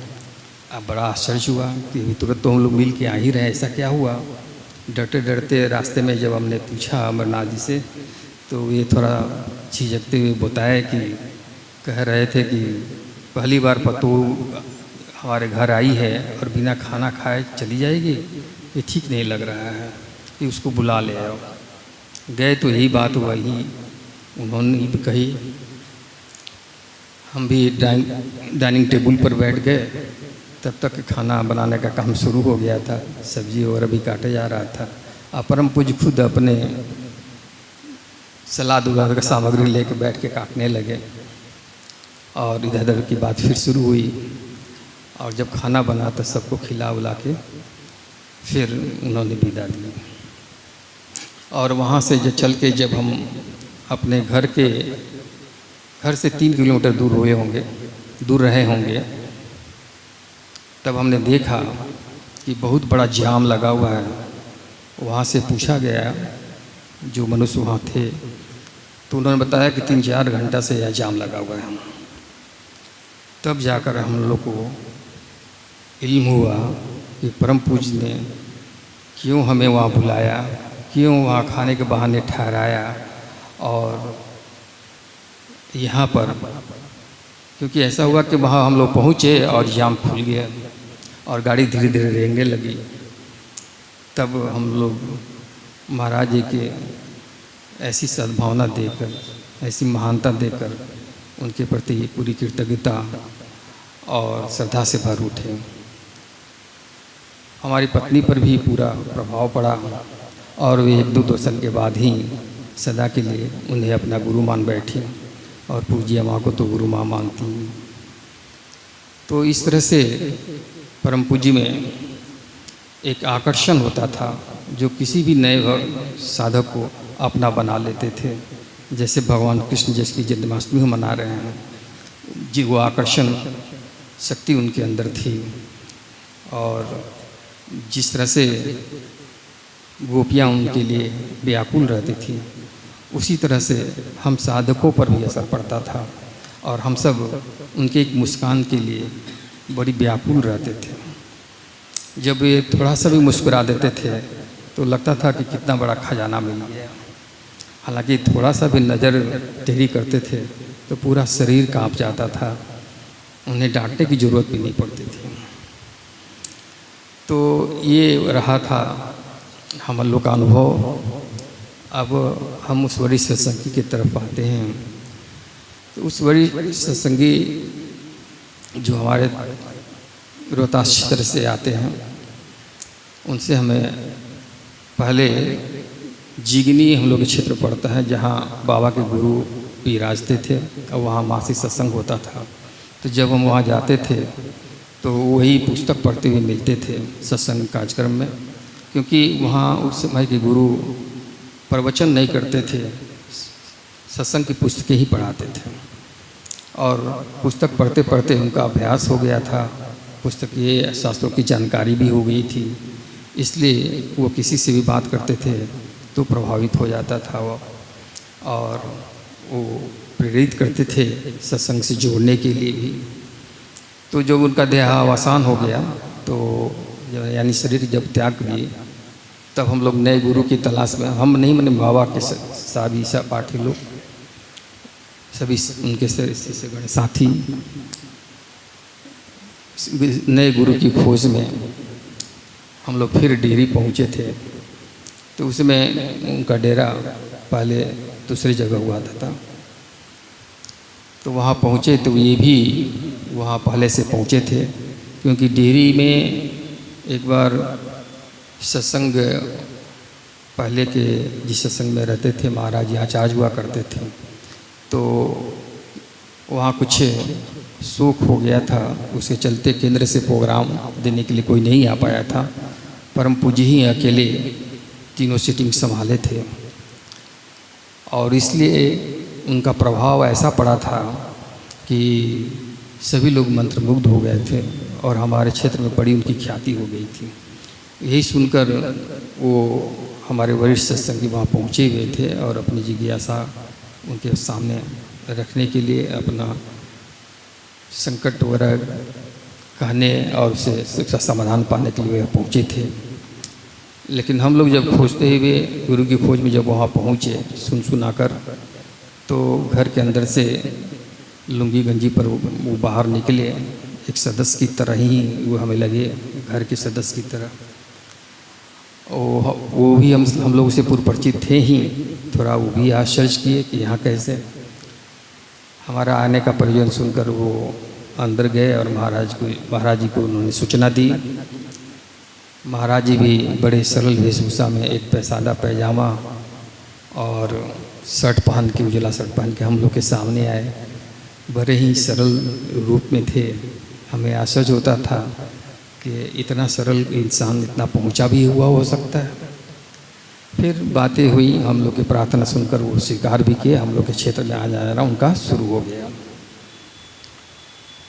अब बड़ा आश्चर्य हुआ कि तुरंत तो हम लोग मिल के आ ही रहे, ऐसा क्या हुआ। डरते डरते रास्ते में जब हमने पूछा अमरनाथ जी से, तो ये थोड़ा झिझकते हुए बताया कि कह रहे थे कि पहली बार पतो हमारे घर आई है और बिना खाना खाए चली जाएगी, ये ठीक नहीं लग रहा है, कि उसको बुला ले आओ। गए तो यही बात वही उन्होंने भी कही। हम भी डाइनिंग टेबल पर बैठ गए, तब तक खाना बनाने का काम शुरू हो गया था, सब्जी वगैरह भी काटे जा रहा था। और परम पूज्य खुद अपने सलाद उलाद का सामग्री लेकर बैठ के काटने लगे और इधर उधर की बात फिर शुरू हुई। और जब खाना बना तो सबको खिला उला के फिर उन्होंने विदा दी। और वहाँ से जो चल के जब हम अपने घर से 3 किलोमीटर दूर रहे होंगे, तब हमने देखा कि बहुत बड़ा जाम लगा हुआ है। वहाँ से पूछा गया जो मनुष्य वहाँ थे, तो उन्होंने बताया कि 3-4 घंटा से यह जाम लगा हुआ है। तब जाकर हम लोग को इल्म हुआ कि परम पूज्य ने क्यों हमें वहाँ बुलाया, क्यों वहाँ खाने के बहाने ठहराया। और यहाँ पर क्योंकि ऐसा हुआ कि वहाँ हम लोग पहुँचे और जाम खुल गया और गाड़ी धीरे धीरे रेंगने लगी। तब हम लोग महाराज जी के ऐसी सद्भावना देकर, ऐसी महानता देकर उनके प्रति पूरी कृतज्ञता और श्रद्धा से भर उठे। हमारी पत्नी पर भी पूरा प्रभाव पड़ा और वे 1-2 दर्शन के बाद ही सदा के लिए उन्हें अपना गुरु मान बैठी और पूज्य माँ को तो गुरु माँ मानती हैं। तो इस तरह से परम पूज्य में एक आकर्षण होता था जो किसी भी नए साधक को अपना बना लेते थे। जैसे भगवान कृष्ण जिसकी जन्माष्टमी हम मना रहे हैं, जी वो आकर्षण शक्ति उनके अंदर थी। और जिस तरह से गोपियाँ उनके लिए व्याकुल रहती थी, उसी तरह से हम साधकों पर भी असर पड़ता था और हम सब उनके एक मुस्कान के लिए बड़ी व्याकुल रहते थे। जब ये थोड़ा सा भी मुस्कुरा देते थे तो लगता था कि कितना बड़ा खजाना मिल गया। हालांकि थोड़ा सा भी नज़र टेढ़ी करते थे तो पूरा शरीर कांप जाता था, उन्हें डांटने की ज़रूरत भी नहीं पड़ती थी। तो ये रहा था हम लोग का अनुभव। अब हम उस वरिष्ठ सत्संगी की तरफ आते हैं। तो उस वरिष्ठ सत्संगी जो हमारे रोहतास क्षेत्र से आते हैं, उनसे हमें पहले जिगनी हम लोग के क्षेत्र पड़ता है, जहाँ बाबा के गुरु विराजते थे और वहाँ मासिक सत्संग होता था। तो जब हम वहाँ जाते थे तो वही पुस्तक पढ़ते हुए मिलते थे सत्संग कार्यक्रम में, क्योंकि वहाँ उस समय के गुरु प्रवचन नहीं करते थे, सत्संग की पुस्तकें ही पढ़ाते थे। और पुस्तक पढ़ते पढ़ते उनका अभ्यास हो गया था, पुस्तक ये शास्त्रों की जानकारी भी हो गई थी, इसलिए वो किसी से भी बात करते थे तो प्रभावित हो जाता था वो, और वो प्रेरित करते थे सत्संग से जोड़ने के लिए भी। तो जब उनका देहावसान हो गया तो यानी शरीर जब त्याग किए, तब हम लोग नए गुरु की तलाश में, हम नहीं मैंने बाबा के सभी पाठी लोग सभी उनके से साथी नए गुरु की खोज में हम लोग फिर डेरी पहुँचे थे। तो उसमें उनका डेरा पहले दूसरी जगह हुआ था। तो वहाँ पहुँचे तो ये भी वहाँ पहले से पहुँचे थे, क्योंकि डेरी में एक बार सत्संग पहले के जिस सत्संग में रहते थे महाराज जी आचार्य हुआ करते थे, तो वहाँ कुछ शोक हो गया था, उसके चलते केंद्र से प्रोग्राम देने के लिए कोई नहीं आ पाया था। परम पूज्य ही अकेले तीनों सीटिंग संभाले थे, और इसलिए उनका प्रभाव ऐसा पड़ा था कि सभी लोग मंत्रमुग्ध हो गए थे और हमारे क्षेत्र में बड़ी उनकी ख्याति हो गई थी। यही सुनकर वो हमारे वरिष्ठ सत्संगी वहाँ पहुँचे हुए थे और अपनी जिज्ञासा उनके सामने रखने के लिए अपना संकट वगैरह कहने और उससे समाधान पाने के लिए पहुँचे थे। लेकिन हम लोग जब खोजते हुए गुरु की खोज में जब वहाँ पहुँचे सुनाकर, तो घर के अंदर से लुंगी गंजी पर वो बाहर निकले, एक सदस्य की तरह ही वो हमें लगे, घर के सदस्य की तरह। वो भी हम लोग से पूर्व परिचित थे ही, थोड़ा वो भी आश्चर्य किए कि यहाँ कैसे। हमारा आने का प्रयोजन सुनकर वो अंदर गए और महाराज जी को उन्होंने सूचना दी। महाराज जी भी बड़े सरल वेशभूषा में एक सादा पैजामा और शर्ट पहन के, उजला शर्ट पहन के हम लोग के सामने आए। बड़े ही सरल रूप में थे। हमें आश्चर्य होता था कि इतना सरल इंसान इतना पहुंचा भी हुआ हो सकता है। फिर बातें हुई, हम लोग की प्रार्थना सुनकर वो स्वीकार भी किए। हम लोग के क्षेत्र में आ जाना उनका शुरू हो गया।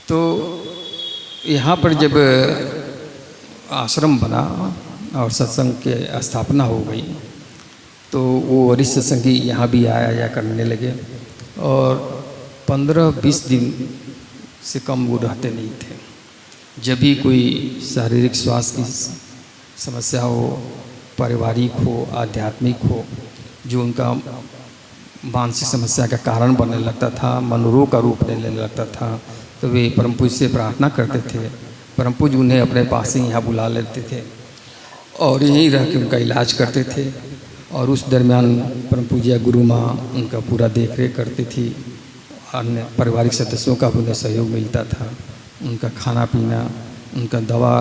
तो यहाँ पर जब आश्रम बना और सत्संग के स्थापना हो गई, तो वो वरिष्ठ सत्संगी यहाँ भी आया करने लगे, और 15-20 दिन से कम वो रहते नहीं थे। जब भी कोई शारीरिक स्वास्थ्य की समस्या हो, पारिवारिक हो, आध्यात्मिक हो, जो उनका मानसिक समस्या का कारण बनने लगता था, मनोरोग का रूप लेने लगता था, तो वे परम पूज्य से प्रार्थना करते थे। परम पूज्य उन्हें अपने पास ही यहाँ बुला लेते थे और यहीं रह के उनका इलाज करते थे। और उस दरमियान परम पूज्य गुरु माँ उनका पूरा देख रेख करती थी। अन्य पारिवारिक सदस्यों का भी उन्हें सहयोग मिलता था। उनका खाना पीना, उनका दवा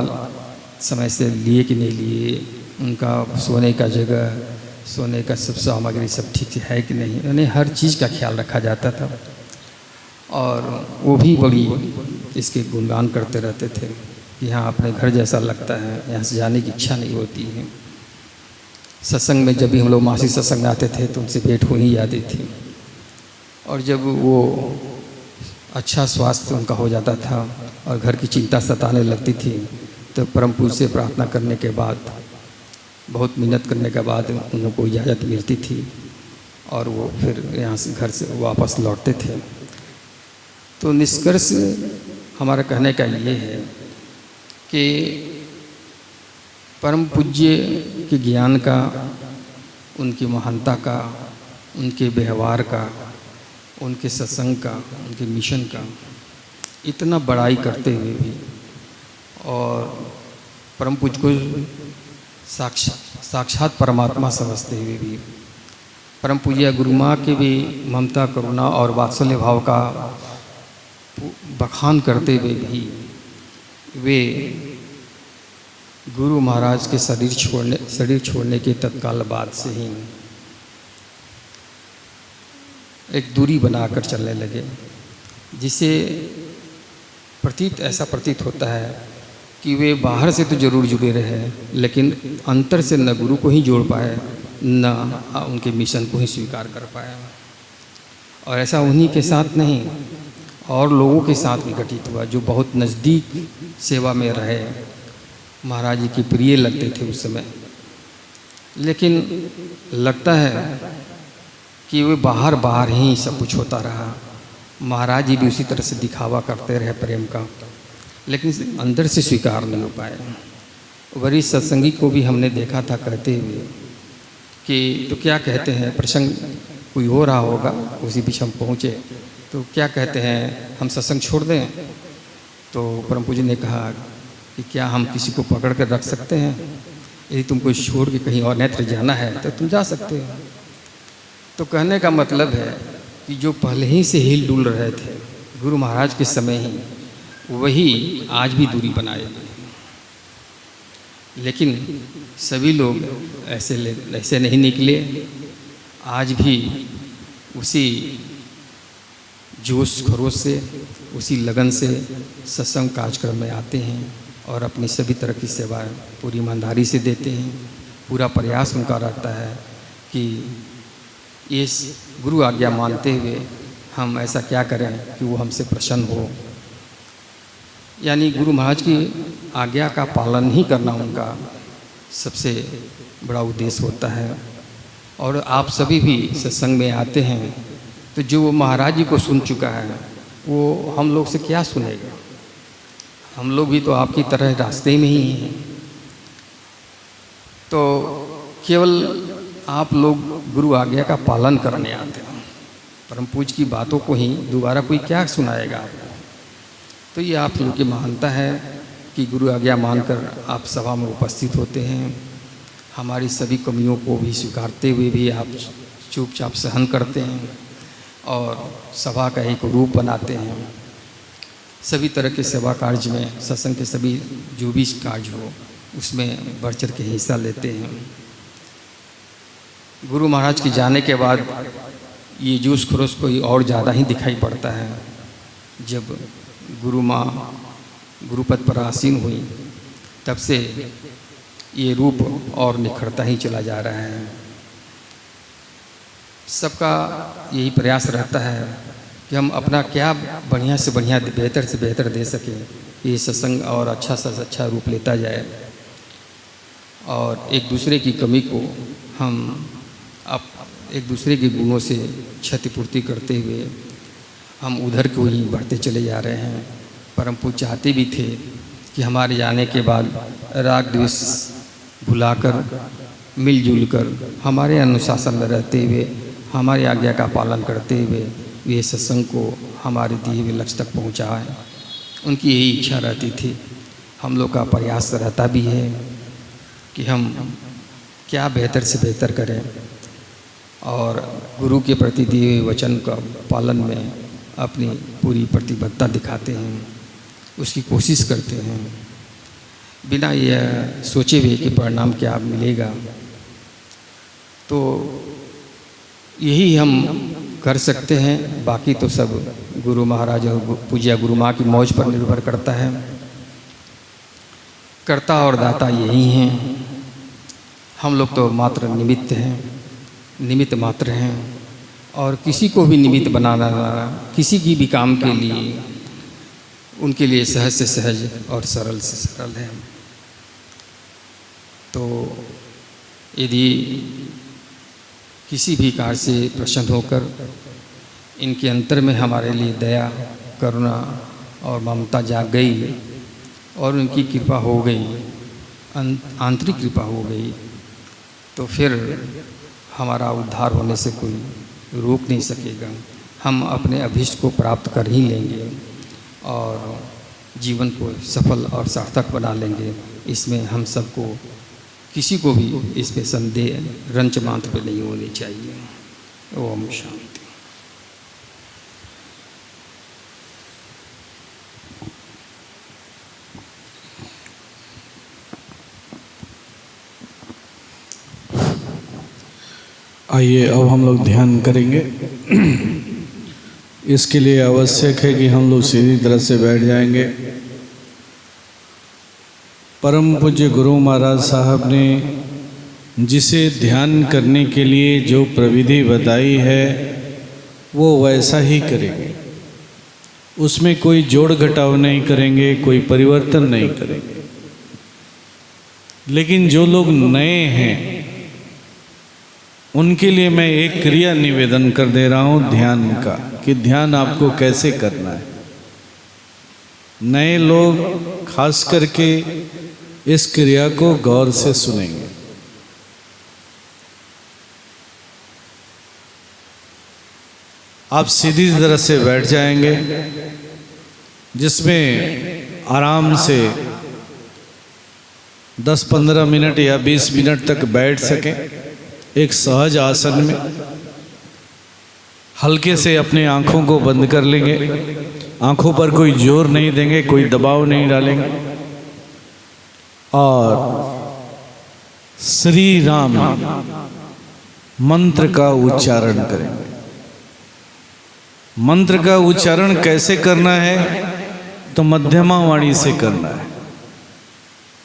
समय से लिए कि नहीं लिए, उनका सोने का जगह, सोने का सब सामग्री सब ठीक है कि नहीं, उन्हें हर चीज़ का ख्याल रखा जाता था। और वो भी बड़ी इसके गुणगान करते रहते थे कि यहाँ अपने घर जैसा लगता है, यहाँ से जाने की इच्छा नहीं होती है। सत्संग में जब भी हम लोग मासिक सत्संग में आते थे तो उनसे भेंट हो ही जाती थी। और जब वो अच्छा स्वास्थ्य उनका हो जाता था और घर की चिंता सताने लगती थी तो परम पूज्य से प्रार्थना करने के बाद, बहुत मेहनत करने के बाद उन लोगों को इजाज़त मिलती थी और वो फिर यहाँ से घर से वापस लौटते थे। तो निष्कर्ष हमारा कहने का ये है कि परम पूज्य के ज्ञान का, उनकी महानता का, उनके व्यवहार का, उनके सत्संग का, उनके मिशन का इतना बड़ाई करते हुए भी और परम पूज्य को साक्षात परमात्मा समझते हुए भी, परम पूज्य गुरु माँ की भी ममता, करुणा और वात्सल्य भाव का बखान करते हुए भी वे गुरु महाराज के शरीर छोड़ने के तत्काल बाद से ही एक दूरी बनाकर चलने लगे, जिसे ऐसा प्रतीत होता है कि वे बाहर से तो जरूर जुड़े रहे लेकिन अंतर से न गुरु को ही जोड़ पाए न उनके मिशन को ही स्वीकार कर पाए। और ऐसा उन्हीं के साथ नहीं और लोगों के साथ भी घटित हुआ जो बहुत नज़दीक सेवा में रहे, महाराज जी के प्रिय लगते थे उस समय। लेकिन लगता है कि वे बाहर ही सब कुछ होता रहा। महाराज जी भी उसी तरह से दिखावा करते रहे प्रेम का, लेकिन अंदर से स्वीकार नहीं हो पाए। वरिष्ठ सत्संगी को भी हमने देखा था कहते हुए कि तो क्या कहते हैं, प्रसंग कोई हो रहा होगा, उसी बीच हम पहुँचे तो क्या कहते हैं, हम सत्संग छोड़ दें? तो परम पूज्य ने कहा कि क्या हम किसी को पकड़ कर रख सकते हैं? यदि तुमको छोड़ के कहीं और नेत्र जाना है तो तुम जा सकते हो। तो कहने का मतलब है कि जो पहले ही से हिल डुल रहे थे गुरु महाराज के समय ही, वही आज भी दूरी बनाए हुए। लेकिन सभी लोग ऐसे नहीं निकले। आज भी उसी जोश खरोश से, उसी लगन से सत्संग कार्यक्रम में आते हैं और अपनी सभी तरह की सेवाएं पूरी ईमानदारी से देते हैं। पूरा प्रयास उनका रहता है कि इस गुरु आज्ञा मानते हुए हम ऐसा क्या करें कि वो हमसे प्रसन्न हो। यानी गुरु महाराज की आज्ञा का पालन ही करना उनका सबसे बड़ा उद्देश्य होता है। और आप सभी भी सत्संग में आते हैं तो जो वो महाराज जी को सुन चुका है वो हम लोग से क्या सुनेगा। हम लोग भी तो आपकी तरह रास्ते में ही हैं। तो केवल आप लोग गुरु आज्ञा का पालन करने आते हैं, परम पूज्य की बातों को ही दोबारा कोई क्या सुनाएगा आपको। तो ये आप लोग की महानता है कि गुरु आज्ञा मानकर आप सभा में उपस्थित होते हैं। हमारी सभी कमियों को भी स्वीकारते हुए भी आप चुपचाप सहन करते हैं और सभा का एक रूप बनाते हैं। सभी तरह के सेवा कार्य में, सत्संग के सभी जो भी कार्य हो उसमें बढ़ चढ़ के हिस्सा लेते हैं। गुरु महाराज के जाने के बाद ये जोश खरोश को और ज़्यादा ही दिखाई पड़ता है। जब गुरु माँ गुरुपद पर आसीन हुई तब से ये रूप और निखरता ही चला जा रहा है। सबका यही प्रयास रहता है कि हम अपना क्या बढ़िया से बढ़िया, बेहतर से बेहतर दे सकें, ये सत्संग और अच्छा से अच्छा रूप लेता जाए और एक दूसरे की कमी को हम एक दूसरे के गुणों से क्षतिपूर्ति करते हुए हम उधर को ही बढ़ते चले जा रहे हैं। परम पूज्य चाहते भी थे कि हमारे जाने के बाद राग द्वेष भुलाकर मिलजुल कर हमारे अनुशासन में रहते हुए, हमारी आज्ञा का पालन करते हुए वे सत्संग को हमारे दिए हुए लक्ष्य तक पहुँचाएँ। उनकी यही इच्छा रहती थी। हम लोग का प्रयास रहता भी है कि हम क्या बेहतर से बेहतर करें और गुरु के प्रति दिए हुए वचन का पालन में अपनी पूरी प्रतिबद्धता दिखाते हैं, उसकी कोशिश करते हैं बिना यह सोचे हुए कि परिणाम क्या मिलेगा। तो यही हम कर सकते हैं, बाकी तो सब गुरु महाराज और पूज्य गुरु माँ की मौज पर निर्भर करता है। कर्ता और दाता यही हैं। हम लोग तो मात्र निमित्त हैं, निमित्त मात्र हैं, और किसी को भी निमित्त बनाना किसी की भी काम के लिए उनके लिए सहज से सहज और सरल से सरल है। तो यदि किसी भी कार्य से प्रसन्न होकर इनके अंतर में हमारे लिए दया, करुणा और ममता जाग गई और उनकी कृपा हो गई, आंतरिक कृपा हो गई, तो फिर हमारा उद्धार होने से कोई रोक नहीं सकेगा। हम अपने अभीष्ट को प्राप्त कर ही लेंगे और जीवन को सफल और सार्थक बना लेंगे। इसमें हम सबको, किसी को भी इस पे संदेह रंच मात्र पे नहीं होनी चाहिए। ओम शांति। आइए अब हम लोग ध्यान करेंगे। इसके लिए आवश्यक है कि हम लोग सीधी तरह से बैठ जाएंगे। परम पूज्य गुरु महाराज साहब ने जिसे ध्यान करने के लिए जो प्रविधि बताई है वो वैसा ही करेंगे, उसमें कोई जोड़ घटाव नहीं करेंगे, कोई परिवर्तन नहीं करेंगे। लेकिन जो लोग नए हैं उनके लिए मैं एक क्रिया निवेदन कर दे रहा हूँ ध्यान का, कि ध्यान आपको कैसे करना है। नए लोग खास करके इस क्रिया को गौर से सुनेंगे। आप सीधी तरह से बैठ जाएंगे, जिसमें आराम से 10-15 मिनट या 20 मिनट तक बैठ सकें। एक सहज आसन में हल्के से अपने आँखों को बंद कर लेंगे। आँखों पर कोई जोर नहीं देंगे, कोई दबाव नहीं डालेंगे, और श्री राम मंत्र का उच्चारण करेंगे। मंत्र का उच्चारण कैसे करना है? तो मध्यमा वाणी से करना है,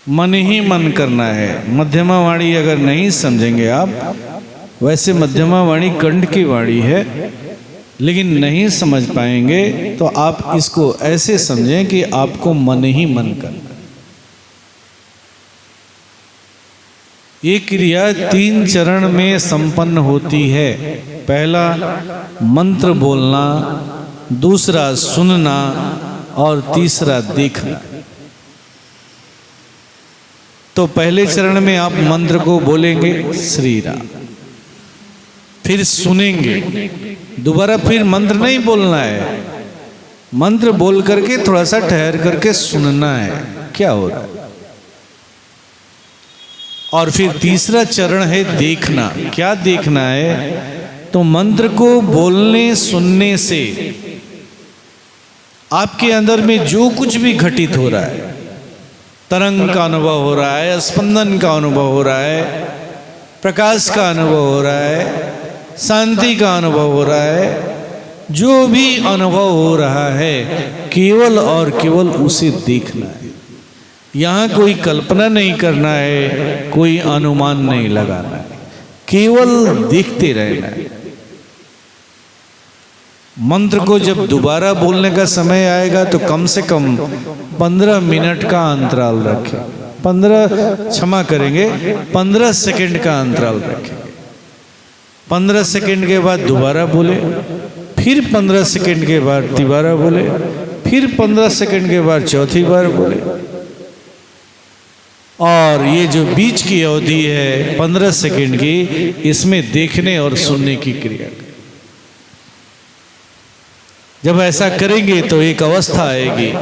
मन ही मन करना है। मध्यमा वाणी अगर नहीं समझेंगे आप, वैसे मध्यमा वाणी कंठ की वाणी है, लेकिन नहीं समझ पाएंगे तो आप इसको ऐसे समझें कि आपको मन ही मन करना है। ये क्रिया 3 चरण में संपन्न होती है। पहला मंत्र बोलना, दूसरा सुनना और तीसरा देखना। तो पहले चरण में आप मंत्र को बोलेंगे श्री राम, फिर सुनेंगे। दोबारा फिर मंत्र नहीं बोलना है, मंत्र बोल करके थोड़ा सा ठहर करके सुनना है क्या हो रहा है। और फिर तीसरा चरण है देखना। क्या देखना है? तो मंत्र को बोलने सुनने से आपके अंदर में जो कुछ भी घटित हो रहा है, तरंग का अनुभव हो रहा है, स्पंदन का अनुभव हो रहा है, प्रकाश का अनुभव हो रहा है, शांति का अनुभव हो रहा है, जो भी अनुभव हो रहा है केवल और केवल उसे देखना है। यहाँ कोई कल्पना नहीं करना है, कोई अनुमान नहीं लगाना है, केवल देखते रहना है। मंत्र को जब दोबारा बोलने का समय आएगा तो कम से कम 15 मिनट का अंतराल रखें। 15 सेकंड का अंतराल रखें। 15 सेकंड के बाद दोबारा बोले, फिर 15 सेकंड के बाद दोबारा बोले, फिर 15 सेकंड के बाद चौथी बार बोले। और ये जो बीच की अवधि है 15 सेकंड की, इसमें देखने और सुनने की क्रिया। जब ऐसा करेंगे तो एक अवस्था आएगी,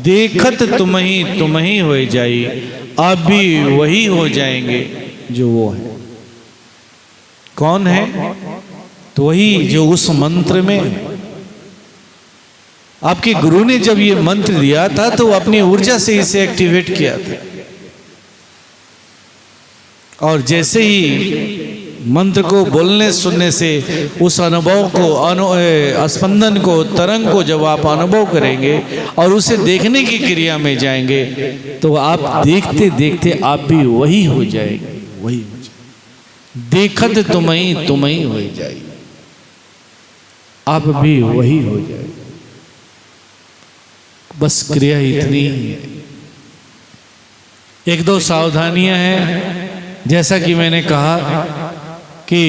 देखत तुम ही हो जाई, आप भी वही हो जाएंगे जो वो है। कौन है? तो वही जो उस मंत्र में। आपके गुरु ने जब ये मंत्र दिया था तो अपनी ऊर्जा से इसे एक्टिवेट किया था, और जैसे ही मंत्र को बोलने सुनने से उस अनुभव को, स्पंदन को, तरंग को जब आप अनुभव करेंगे और उसे देखने की क्रिया में जाएंगे तो आप देखते देखते आप भी वही हो जाएंगे। वही हो जाए। देखत तुम ही हो जाए, आप भी वही हो जाए। बस क्रिया इतनी ही है। एक दो सावधानियां हैं, जैसा कि मैंने कहा कि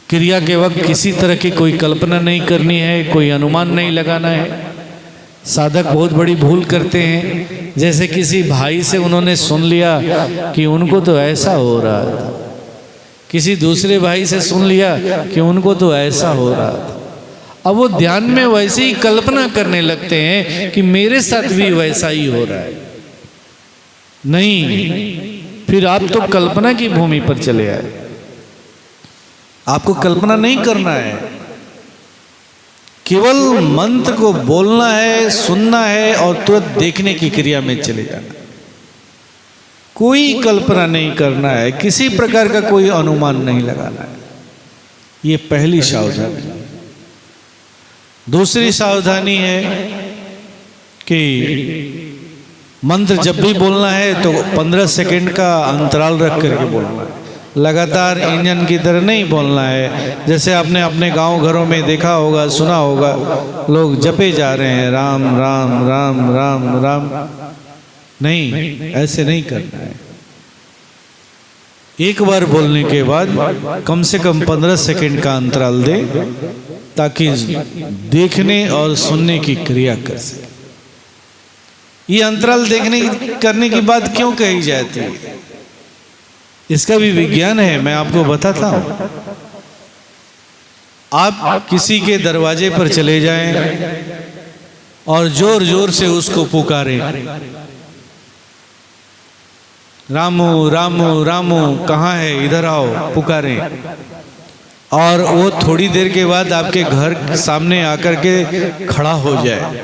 क्रिया के वक्त किसी तरह की कोई कल्पना नहीं करनी है, कोई अनुमान नहीं लगाना है। साधक बहुत बड़ी भूल करते हैं, जैसे किसी भाई से उन्होंने सुन लिया कि उनको तो ऐसा हो रहा था, किसी दूसरे भाई से सुन लिया कि उनको तो ऐसा हो रहा था। अब वो ध्यान में वैसे ही कल्पना करने लगते हैं कि मेरे साथ भी वैसा ही हो रहा है। नहीं, फिर आप तो कल्पना की भूमि पर चले आए। आपको कल्पना नहीं करना है, केवल मंत्र को बोलना है, सुनना है और तुरंत देखने की क्रिया में चले जाना। कोई कल्पना नहीं करना है, किसी प्रकार का कोई अनुमान नहीं लगाना है। ये पहली सावधानी है। दूसरी सावधानी है कि मंत्र जब भी बोलना है तो 15 सेकंड का अंतराल रख करके बोलना है। लगातार इंजन की तरह नहीं बोलना है। जैसे आपने अपने गांव घरों में देखा होगा, सुना होगा, लोग जपे जा रहे हैं राम राम राम राम राम। नहीं, ऐसे नहीं करना है। एक बार बोलने के बाद कम से कम 15 सेकंड का अंतराल दे, ताकि देखने और सुनने की क्रिया कर सके। ये अंतराल करने की बात क्यों कही जाती है, इसका भी विज्ञान है, मैं आपको बताता हूं। आप किसी के दरवाजे पर चले जाएं और जोर जोर से उसको पुकारें, रामू रामू रामू कहाँ है, इधर आओ, पुकारें। और वो थोड़ी देर के बाद आपके घर सामने आकर के खड़ा हो जाए,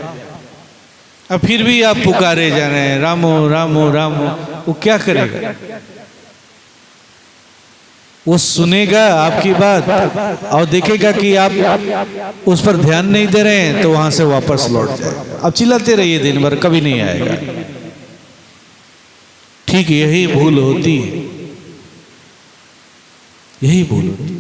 अब फिर भी आप पुकारे जा रहे हैं रामू रामू रामू, वो क्या करेगा? वो सुनेगा आपकी बात और देखेगा कि आप उस पर ध्यान नहीं दे रहे हैं, तो वहां से वापस लौट जाएगा। अब चिल्लाते रहिए दिन भर, कभी नहीं आएगा। ठीक यही भूल होती है, यही भूल होती है।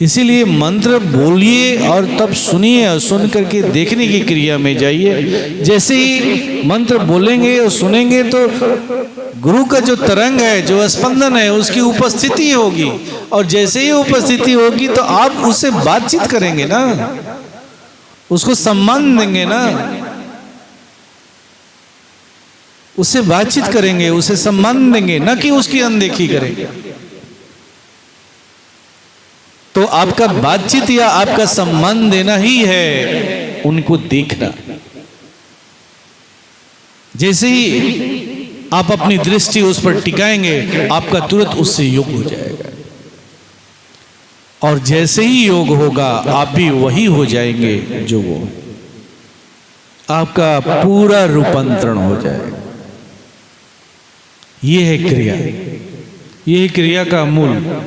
इसीलिए मंत्र बोलिए और तब सुनिए और सुन करके देखने की क्रिया में जाइए। जैसे ही मंत्र बोलेंगे और सुनेंगे तो गुरु का जो तरंग है, जो स्पंदन है, उसकी उपस्थिति होगी। और जैसे ही उपस्थिति होगी तो आप उससे बातचीत करेंगे ना, उसको सम्मान देंगे ना, उससे बातचीत करेंगे, उसे सम्मान देंगे, ना कि उसकी अनदेखी करेंगे। तो आपका बातचीत या आपका सम्मान देना ही है उनको देखना। जैसे ही आप अपनी दृष्टि उस पर टिकाएंगे, आपका तुरंत उससे योग हो जाएगा। और जैसे ही योग होगा, आप भी वही हो जाएंगे जो वो, आपका पूरा रूपांतरण हो जाएगा। ये है क्रिया, ये है क्रिया का मूल।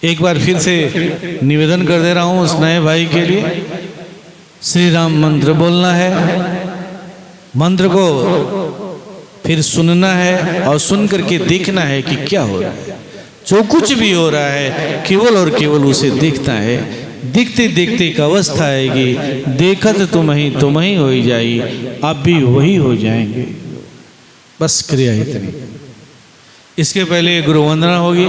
एक बार फिर से निवेदन कर दे रहा हूं उस नए भाई के लिए, श्री राम मंत्र बोलना है, मंत्र को फिर सुनना है और सुन करके देखना है कि क्या हो रहा है। जो कुछ भी हो रहा है केवल और केवल उसे देखता है। देखते देखते एक अवस्था आएगी, देखत तुम ही हो जाई, आप भी वही हो जाएंगे। बस क्रिया इतनी। इसके पहले गुरु वंदना होगी।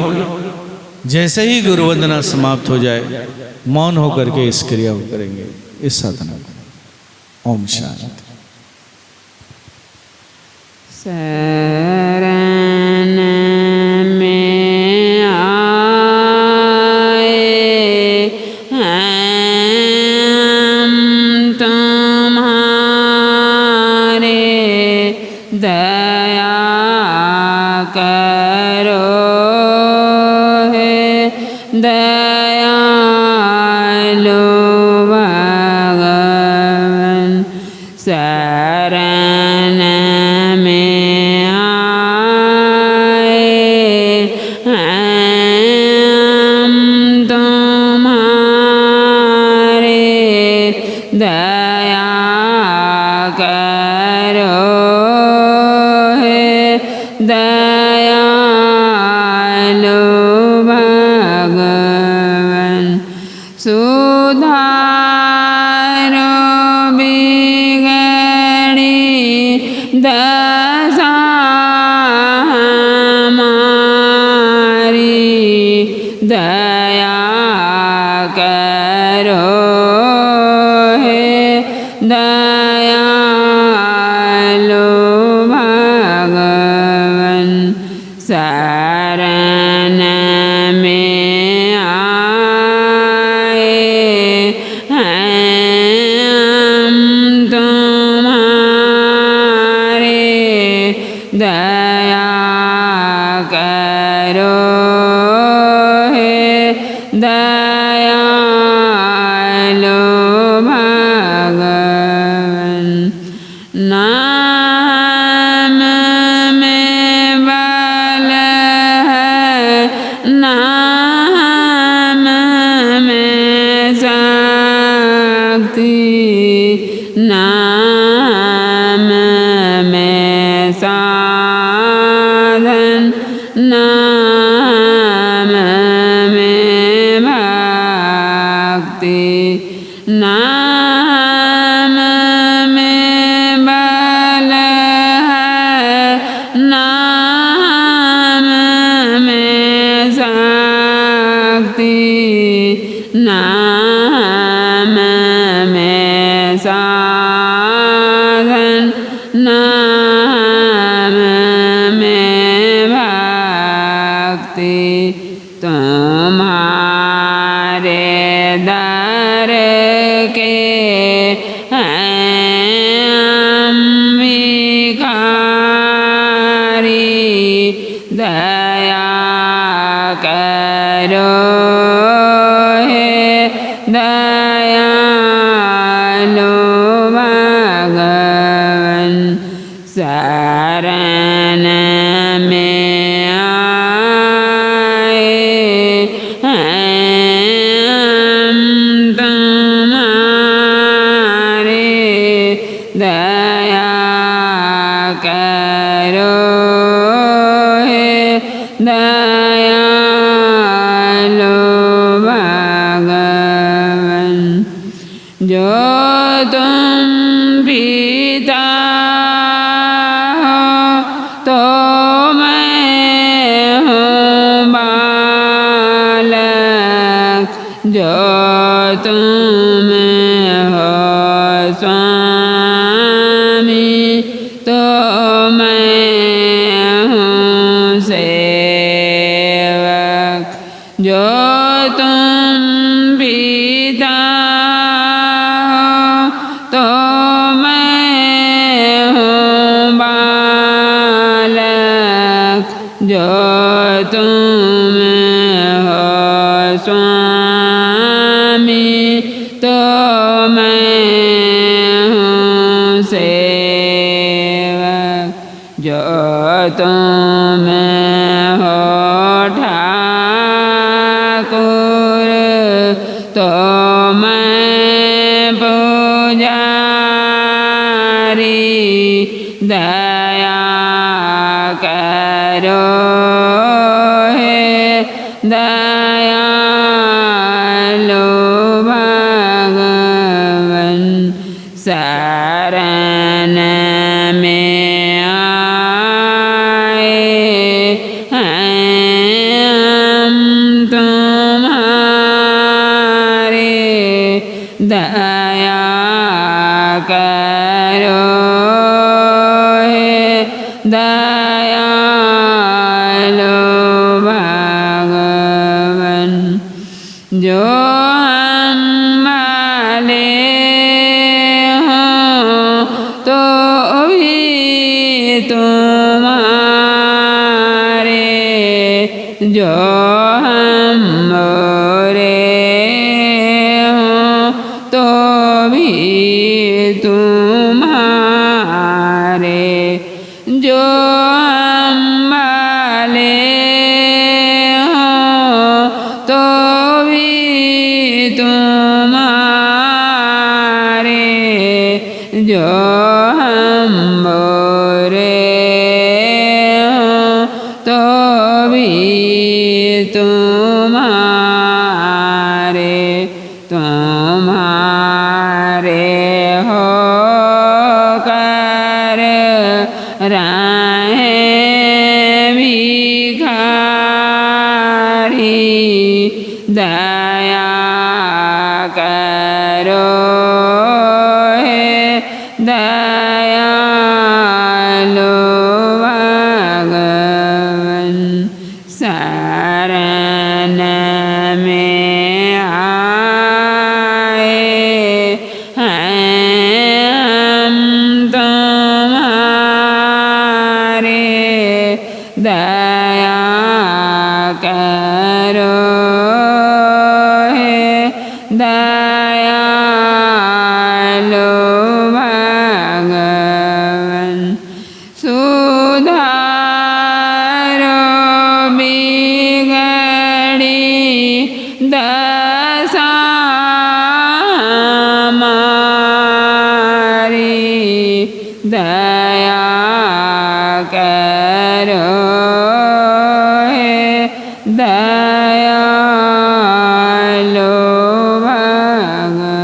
जैसे ही गुरु वंदना समाप्त हो जाए, मौन होकर के इस क्रिया को करेंगे, इस साधना को। ओम शांति। शरण में दया दयालु भगवन शरण में आए हैं हम तुम्हारे, दया करो हे दयालु भगवन। नाम में बल है, नाम में शक्ति, नाम में साधन, नाम में भक्ति, नाम में बल है, नाम में शक्ति, नाम में साधन, नाम में भक्ति। तुम्हारे दर के हैं हम भिखारी, दया करो हे दयालु भगवन। शरण में आए हैं हम तुम्हारे, दया करो हे दयालु भगवन। जो तुम पिता हो तो मैं हूँ बालक, जो तुम हो स्वामी तो मैं हूँ सेवक, जो तुम पिता हो तो मैं हूँ बालक, जो तुम हो स्वामी तो मैं हूँ सेवक, जो तुम हो ठाकुर तो मैं पुजारी, दया करो हे दयालु भगवन। शरण में आए हैं हम तुम्हारे, दया करो हे दयालु भगवन। जो हम वाले हों तो भी तुम्हारे, जो हम मोरे हों तो भी तुम्हारे, जो हम वाले हों तो भी तुम्हारे, जो हम मोरे हों तो भी तुम्हारे, तुम्हारे हो कर राहे भिखारी, दया करो हे दयालु भगवन शरण में आए हैं हम तुम्हारे, दया करो हे दयालु भगवन। सुधारो बिगड़ी दशा हमारी, दया करो हे दयालु भगवन।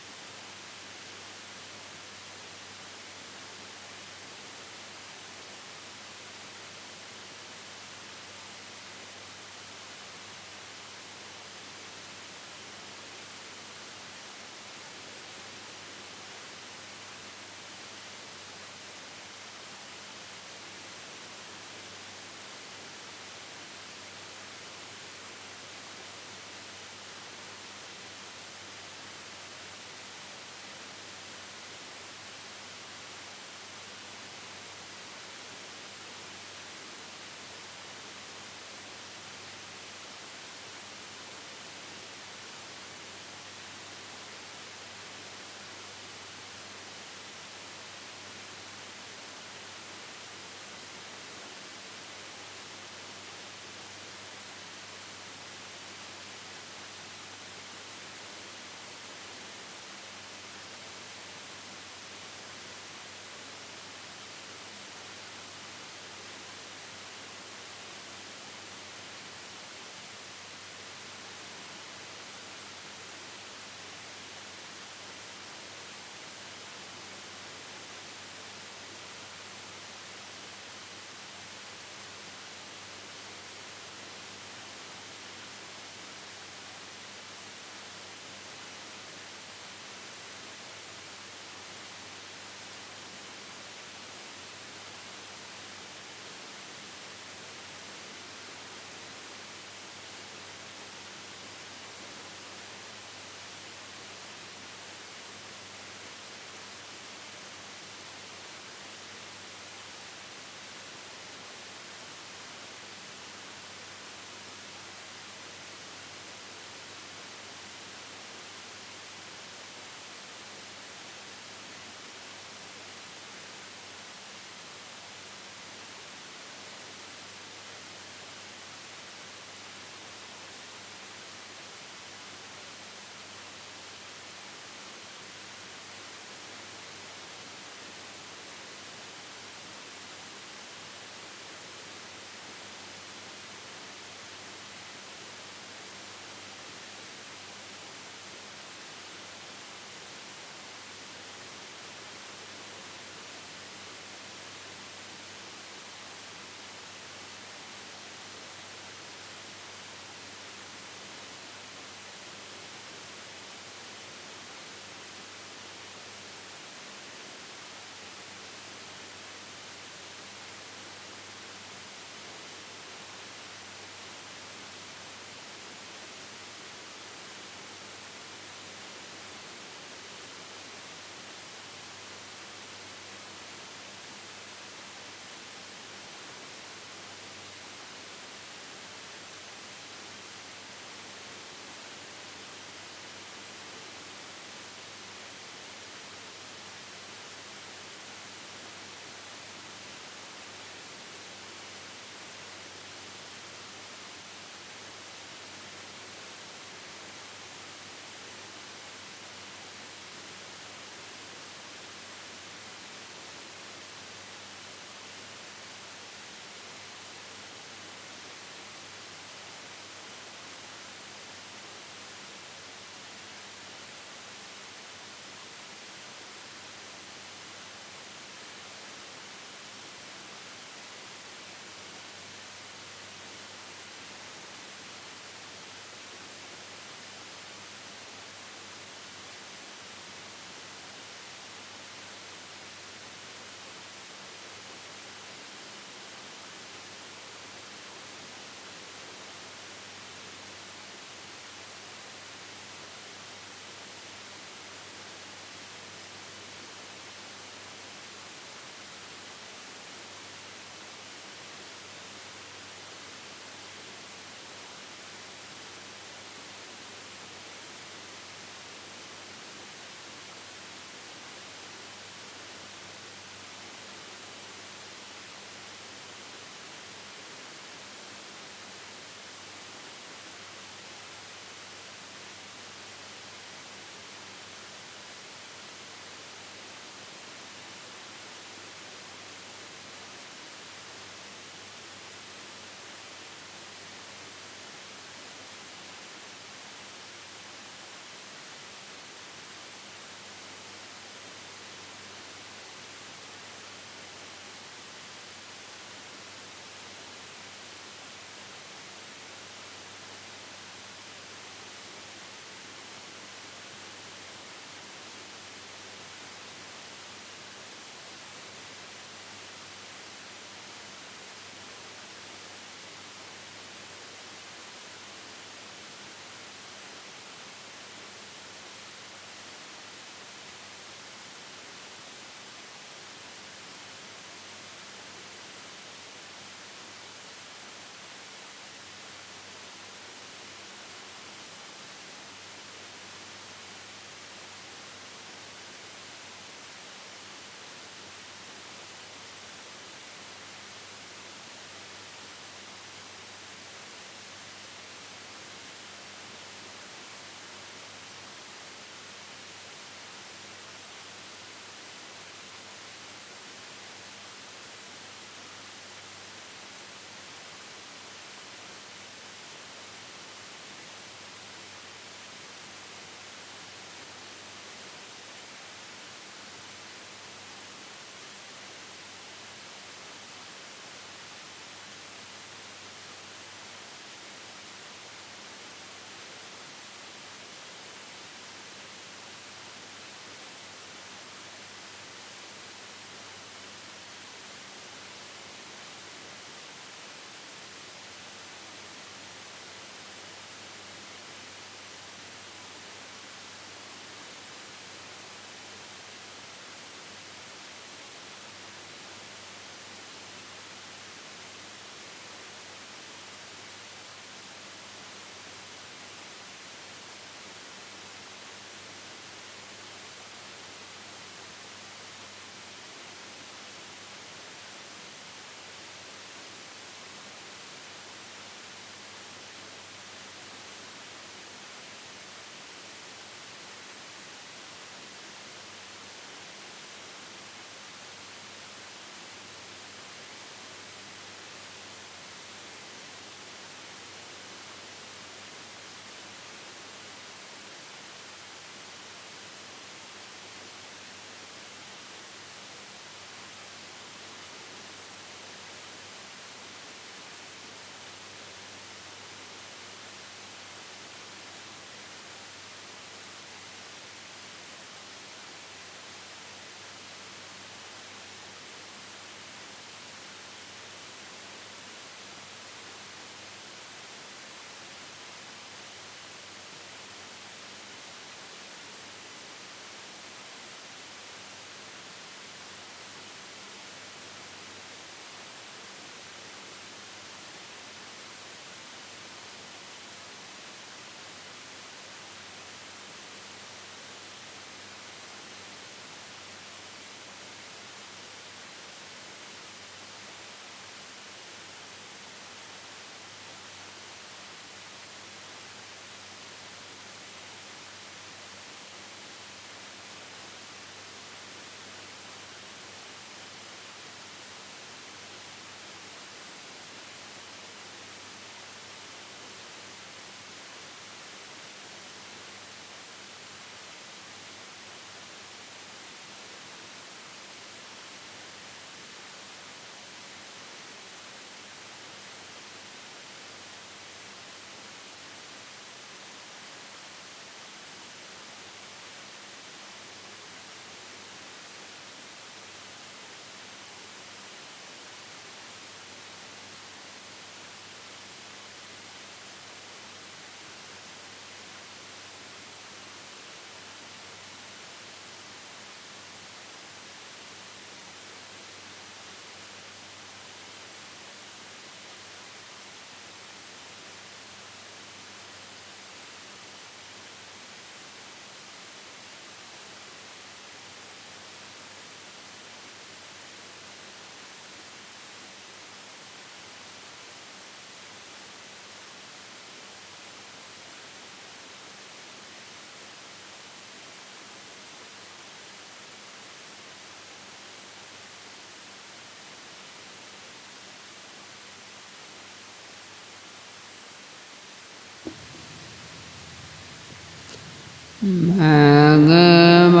भगवान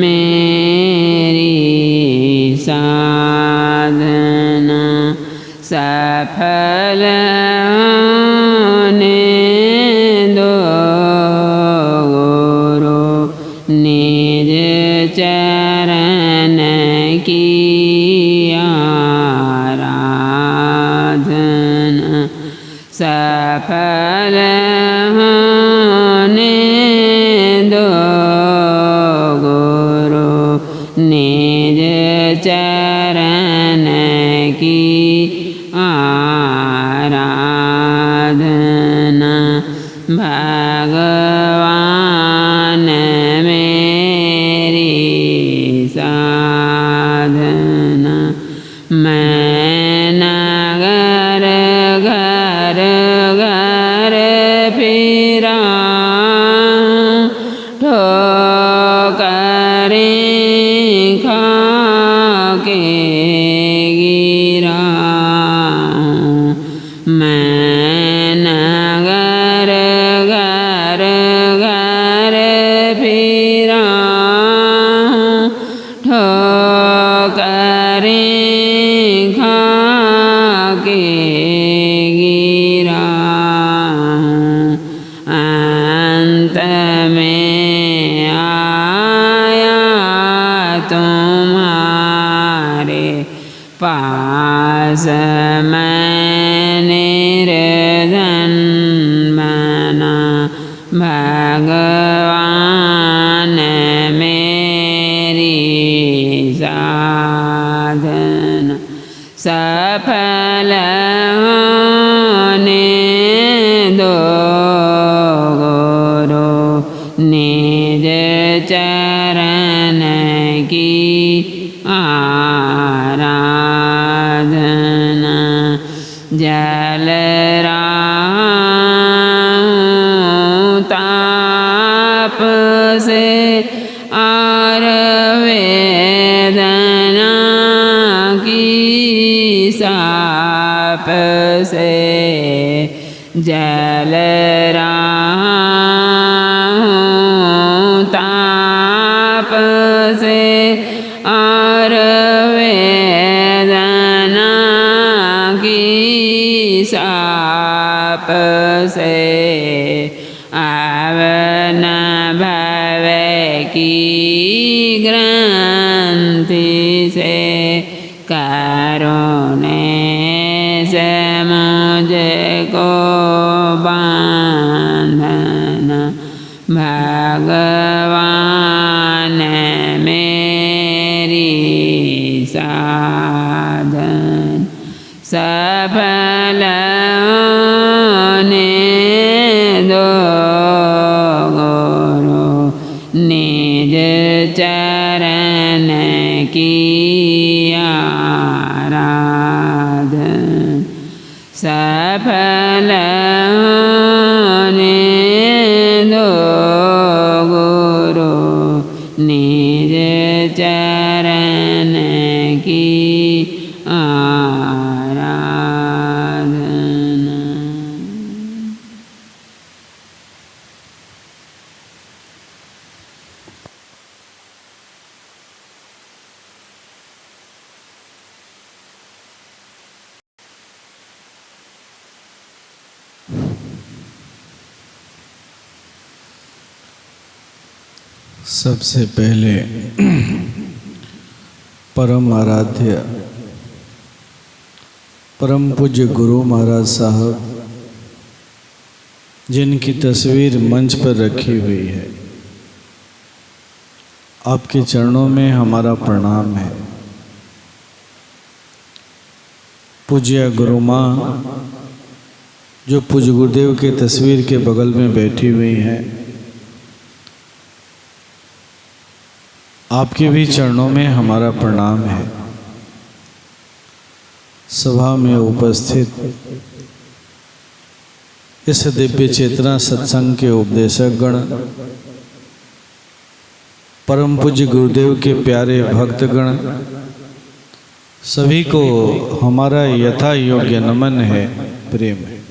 मेरी साधना सफल होने दो गुरु निज चरण की आराधना सफल होने दो गुरु निज चरण की आराधना भगवान मेरी साधना मैं नगर घर घर फिरा ठोकरें खा के गिरा मैं नगर घर घर फिरा ठोकरें खा के गिरा अंत में आया तुम्हारे पास मैं निर्धन बना भगवान मेरी साधना सफल होने दो गुरु निज चरण की आराधना जल ताप से और वेदना की साप से जल ताप से और वेदना की साप से अब न भव की ग्रंथि से करुणे से मुझको बांधना भगवान मेरी साधन सफल होने दो गुरु निज चरण की आराधना सफल होने दो गुरु निज चरण की आराधना। सबसे पहले परम आराध्य परम पूज्य गुरु महाराज साहब जिनकी तस्वीर मंच पर रखी हुई है, आपके चरणों में हमारा प्रणाम है। पूज्य गुरु माँ जो पूज्य गुरुदेव के तस्वीर के बगल में बैठी हुई हैं, आपके भी चरणों में हमारा प्रणाम है। सभा में उपस्थित इस दिव्य चेतना सत्संग के उपदेशक गण, परम पूज्य गुरुदेव के प्यारे भक्तगण, सभी को हमारा यथा योग्य नमन है, प्रेम है।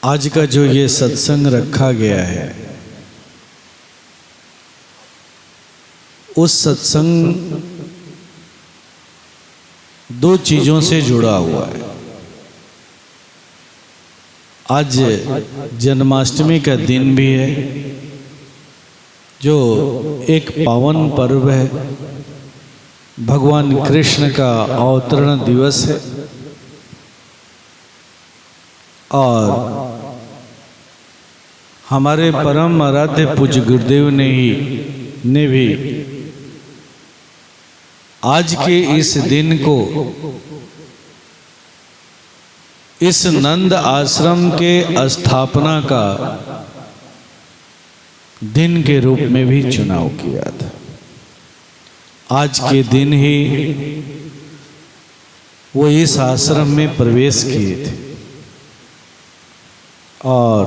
आज का जो ये सत्संग रखा गया है, उस सत्संग दो चीजों से जुड़ा हुआ है। आज जन्माष्टमी का दिन भी है, जो एक पावन पर्व है, भगवान कृष्ण का अवतरण दिवस है। और हमारे परम आराध्य पूज्य गुरुदेव ने भी आज के इस दिन को इस नंद आश्रम के स्थापना का दिन के रूप में भी चुनाव किया था। आज के दिन ही वो इस आश्रम में प्रवेश किए थे और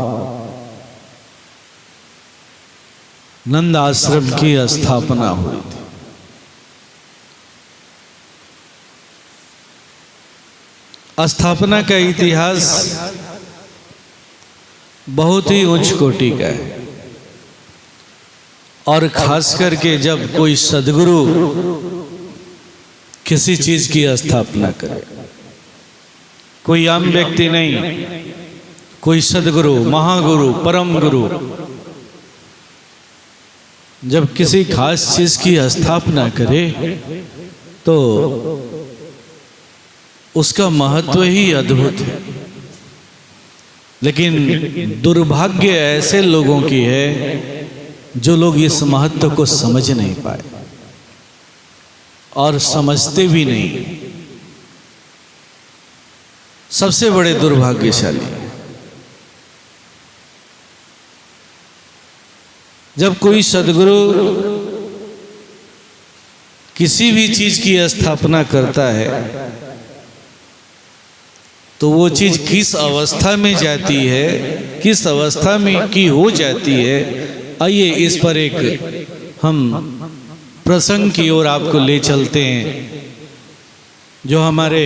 नंद आश्रम की स्थापना हुई थी। स्थापना का इतिहास बहुत ही उच्च कोटि का है और खास करके जब कोई सद्गुरु किसी चीज की स्थापना करे, कोई आम व्यक्ति नहीं, कोई सद्गुरु, महागुरु, परम गुरु जब किसी खास चीज की स्थापना करे तो उसका महत्व ही अद्भुत है। लेकिन दुर्भाग्य ऐसे लोगों की है जो लोग इस महत्व को समझ नहीं पाए और समझते भी नहीं। सबसे बड़े दुर्भाग्यशाली जब कोई सद्गुरु किसी भी चीज की स्थापना करता है तो वो चीज किस अवस्था में जाती है, किस अवस्था में की हो जाती है। आइए इस पर एक हम प्रसंग की ओर आपको ले चलते हैं, जो हमारे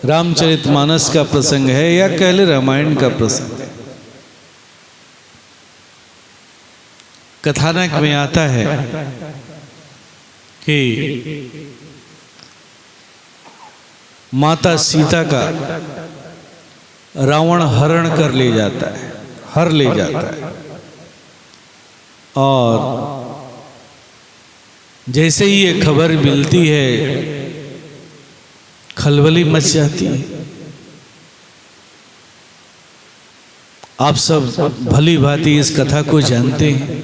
रामचरितमानस का प्रसंग है या कह ले रामायण का प्रसंग है। कथानक में आता है कि माता सीता का रावण हरण कर ले जाता है, हर ले जाता है और जैसे ही ये खबर मिलती है खलबली मच जाती है। आप सब भली भांति इस कथा को जानते हैं,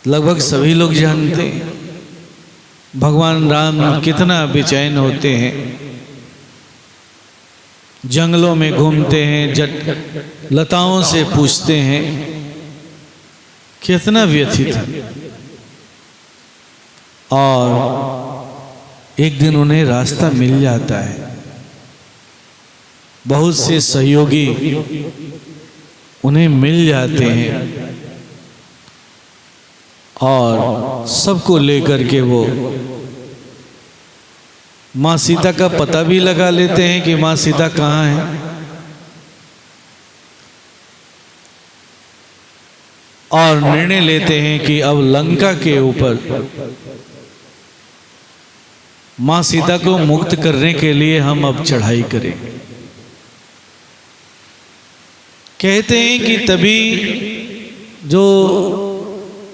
लगभग सभी लोग जानते हैं। भगवान राम कितना बेचैन होते हैं, जंगलों में घूमते हैं, लताओं से पूछते हैं, कितना व्यथित है। और एक दिन उन्हें रास्ता मिल जाता है, बहुत से सहयोगी उन्हें मिल जाते हैं और सबको लेकर के वो माँ सीता का पता भी लगा लेते हैं कि माँ सीता कहाँ है। और निर्णय लेते हैं कि अब लंका के ऊपर माँ सीता को मुक्त करने के लिए हम अब चढ़ाई करेंगे। कहते हैं कि तभी जो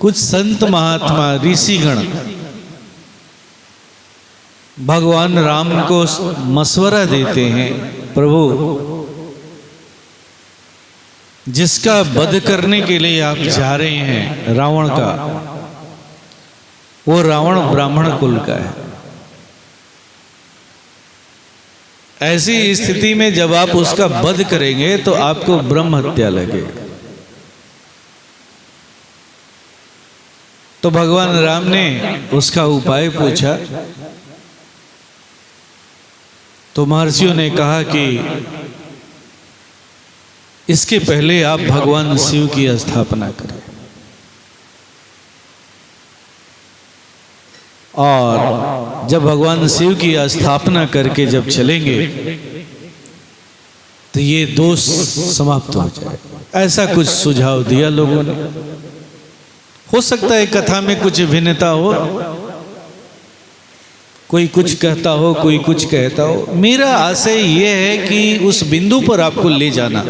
कुछ संत महात्मा ऋषिगण भगवान राम को मशवरा देते हैं, प्रभु जिसका वध करने के लिए आप जा रहे हैं रावण का, वो रावण ब्राह्मण कुल का है। ऐसी स्थिति में जब आप उसका वध करेंगे तो आपको ब्रह्म हत्या लगेगा। तो भगवान राम ने उसका उपाय पूछा तो महर्षियों ने कहा कि इसके पहले आप भगवान शिव की स्थापना करें। और जब भगवान शिव की स्थापना करके जब चलेंगे तो ये दोष समाप्त हो जाए, ऐसा कुछ सुझाव दिया लोगों ने। हो सकता है कथा में कुछ भिन्नता हो, कोई कुछ कहता हो, कोई कुछ कहता हो। मेरा आशय यह है कि उस बिंदु पर आपको ले जाना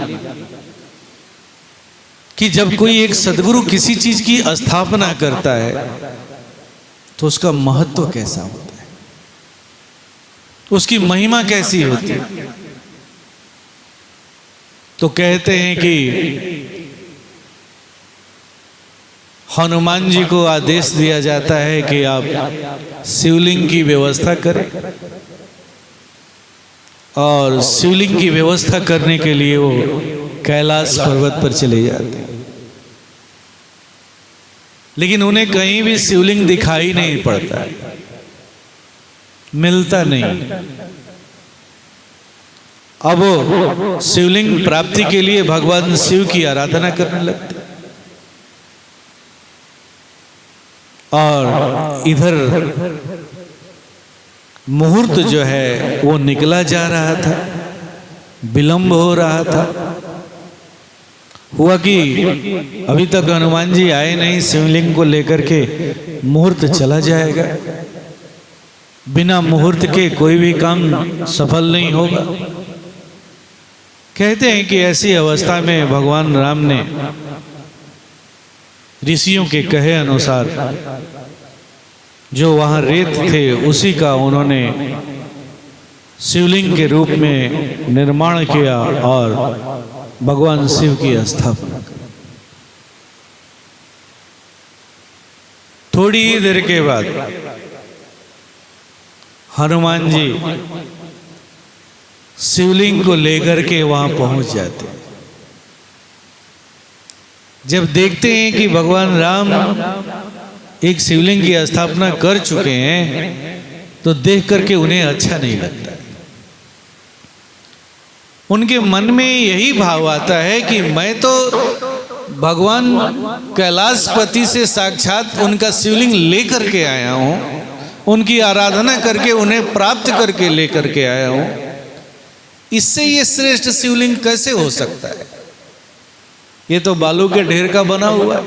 कि जब कोई एक सदगुरु किसी चीज की स्थापना करता है तो उसका महत्व कैसा होता है, उसकी महिमा कैसी होती है। तो कहते हैं कि हनुमान जी को आदेश दिया जाता है कि आप शिवलिंग की व्यवस्था करें, और शिवलिंग की व्यवस्था करने के लिए वो कैलाश पर्वत पर चले जाते हैं। लेकिन उन्हें कहीं भी शिवलिंग दिखाई नहीं पड़ता, मिलता नहीं। अब वो शिवलिंग प्राप्ति के लिए भगवान शिव की आराधना करने लगते, और इधर मुहूर्त जो है वो निकला जा रहा था, विलंब हो रहा था। हुआ कि अभी तक हनुमान जी आए नहीं, शिवलिंग को लेकर के मुहूर्त चला जाएगा, बिना मुहूर्त के कोई भी काम सफल नहीं होगा। कहते हैं कि ऐसी अवस्था में भगवान राम ने ऋषियों के कहे अनुसार जो वहां रेत थे उसी का उन्होंने शिवलिंग के रूप में निर्माण किया और भगवान शिव की स्थापना की। थोड़ी ही देर के बाद हनुमान जी शिवलिंग को लेकर के वहां पहुंच जाते। जब देखते हैं कि भगवान राम एक शिवलिंग की स्थापना कर चुके हैं तो देख करके उन्हें अच्छा नहीं लगता। उनके मन में यही भाव आता है कि मैं तो भगवान कैलाशपति से साक्षात उनका शिवलिंग लेकर के आया हूं, उनकी आराधना करके उन्हें प्राप्त करके लेकर के आया हूं। इससे ये श्रेष्ठ शिवलिंग कैसे हो सकता है? ये तो बालू के ढेर का बना हुआ है,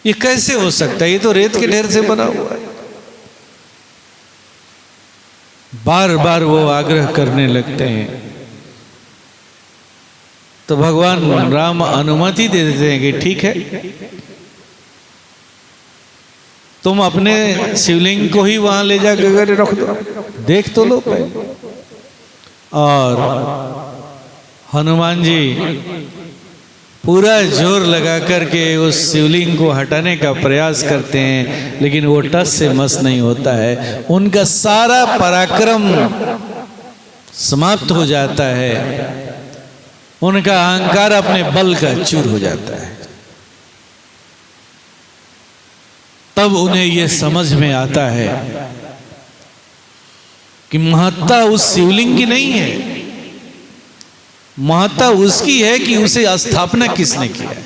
ये कैसे हो सकता है? ये तो रेत के ढेर से बना हुआ है। बार बार वो आग्रह करने लगते हैं तो भगवान राम अनुमति दे देते हैं कि ठीक है, तुम अपने शिवलिंग को ही वहां ले जाकर रख दो, देख तो लो पहले। और हनुमान जी पूरा जोर लगा करके उस शिवलिंग को हटाने का प्रयास करते हैं, लेकिन वो टस से मस नहीं होता है। उनका सारा पराक्रम समाप्त हो जाता है, उनका अहंकार अपने बल का चूर हो जाता है। तब उन्हें यह समझ में आता है कि महत्ता उस शिवलिंग की नहीं है, महत्ता उसकी है कि उसे स्थापना किसने किया है।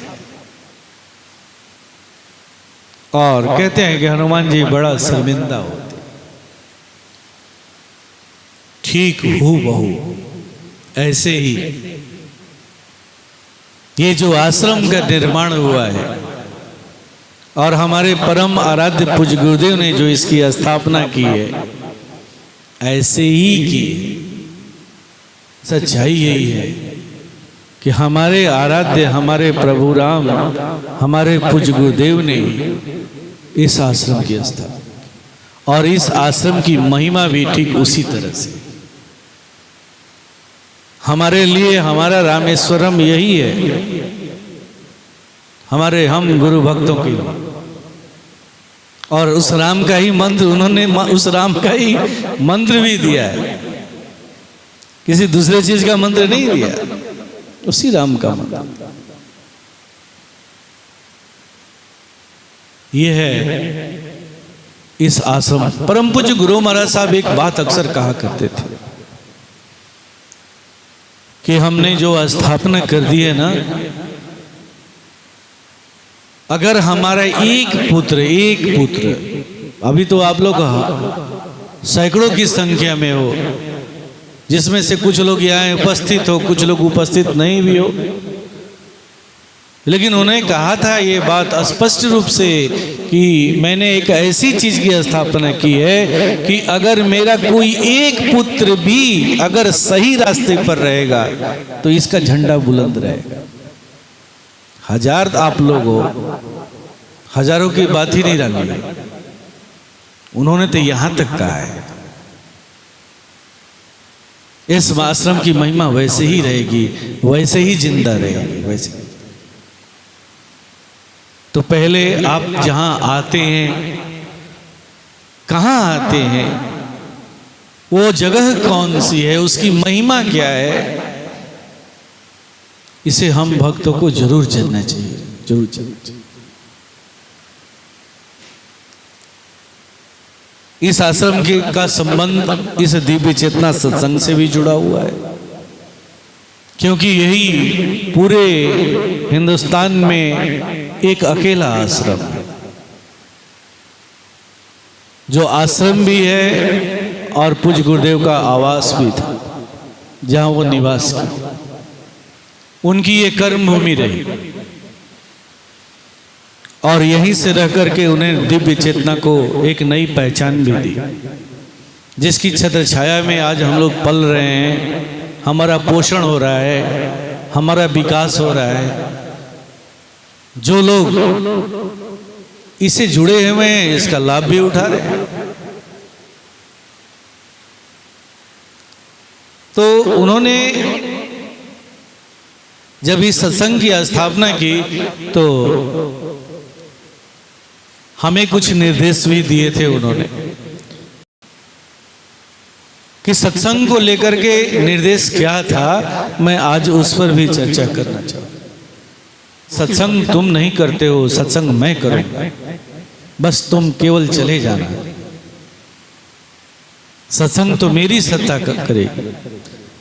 और कहते हैं कि हनुमान जी बड़ा शर्मिंदा होते। ठीक हूबहू ऐसे ही ये जो आश्रम का निर्माण हुआ है और हमारे परम आराध्य पूज्य गुरुदेव ने जो इसकी स्थापना की है, ऐसे ही की। सच्चाई यही है कि हमारे आराध्य, हमारे प्रभु राम, हमारे पूज्य गुरुदेव ने इस आश्रम की स्थापना, और इस आश्रम की महिमा भी ठीक उसी तरह से। हमारे लिए हमारा रामेश्वरम यही है, हमारे हम गुरु भक्तों के लिए। और उस राम का ही मंत्र उन्होंने, उस राम का ही मंत्र भी दिया है, किसी दूसरे चीज का मंत्र नहीं दिया, उसी राम का मंत्र। यह है इस आश्रम। परम पूज्य गुरु महाराज साहब एक बात अक्सर कहा करते थे कि हमने जो स्थापना कर दी है ना, अगर हमारा एक पुत्र, अभी तो आप लोग सैकड़ों की संख्या में हो, जिसमें से कुछ लोग यहाँ उपस्थित हो, कुछ लोग उपस्थित नहीं भी हो, लेकिन उन्हें कहा था ये बात स्पष्ट रूप से कि मैंने एक ऐसी चीज की स्थापना की है कि अगर मेरा कोई एक पुत्र भी अगर सही रास्ते पर रहेगा तो इसका झंडा बुलंद रहेगा। हजार आप लोग हो, हजारों की बात ही नहीं रही, उन्होंने तो यहां तक कहा है। इस आश्रम की महिमा वैसे ही रहेगी, वैसे ही जिंदा रहेगी, वैसे। तो पहले आप जहां आते हैं, कहां आते हैं, वो जगह कौन सी है, उसकी महिमा क्या है, इसे हम भक्तों को जरूर जानना चाहिए, जरूर जानना चाहिए। इस आश्रम के का संबंध इस दिव्य चेतना सत्संग से भी जुड़ा हुआ है, क्योंकि यही पूरे हिंदुस्तान में एक अकेला आश्रम है जो आश्रम भी है और पूज्य गुरुदेव का आवास भी था, जहां वो निवास किया। उनकी ये कर्म भूमि रही और यहीं से रह करके उन्हें दिव्य चेतना को एक नई पहचान भी दी, जिसकी छत्र छाया में आज हम लोग पल रहे हैं। हमारा पोषण हो रहा है, हमारा विकास हो रहा है। जो लोग इससे जुड़े हुए हैं इसका लाभ भी उठा रहे हैं। तो उन्होंने जब इस सत्संग की स्थापना की तो हमें कुछ निर्देश भी दिए थे उन्होंने कि सत्संग को लेकर के निर्देश क्या था, मैं आज उस पर भी चर्चा करना चाहूँ। सत्संग तुम नहीं करते हो, सत्संग मैं करूंगा, बस तुम केवल चले जाना। सत्संग तो मेरी सत्ता करेगी,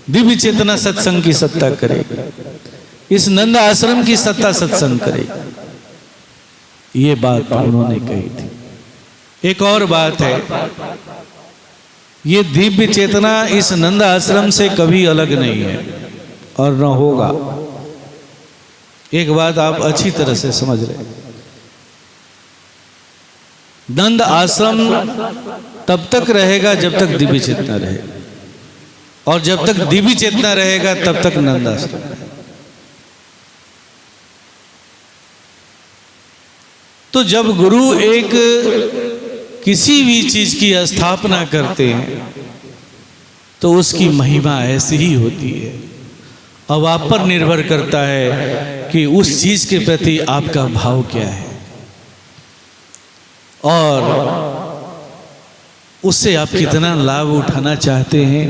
दिव्य चेतना सत्संग की सत्ता करेगी, इस नंद आश्रम की सत्ता सत्संग करेगी। ये बात उन्होंने कही थी। एक और बात है, ये दिव्य चेतना इस नंद आश्रम से कभी अलग नहीं है और न होगा। एक बात आप अच्छी तरह से समझ रहे, नंद आश्रम तब तक रहेगा जब तक दिव्य चेतना रहेगा, और जब तक दिव्य चेतना रहेगा तब तक नंद आश्रम रहेगा। तो जब गुरु एक किसी भी चीज की स्थापना करते हैं तो उसकी महिमा ऐसी ही होती है। अब आप पर निर्भर करता है कि उस चीज के प्रति आपका भाव क्या है और उससे आप कितना लाभ उठाना चाहते हैं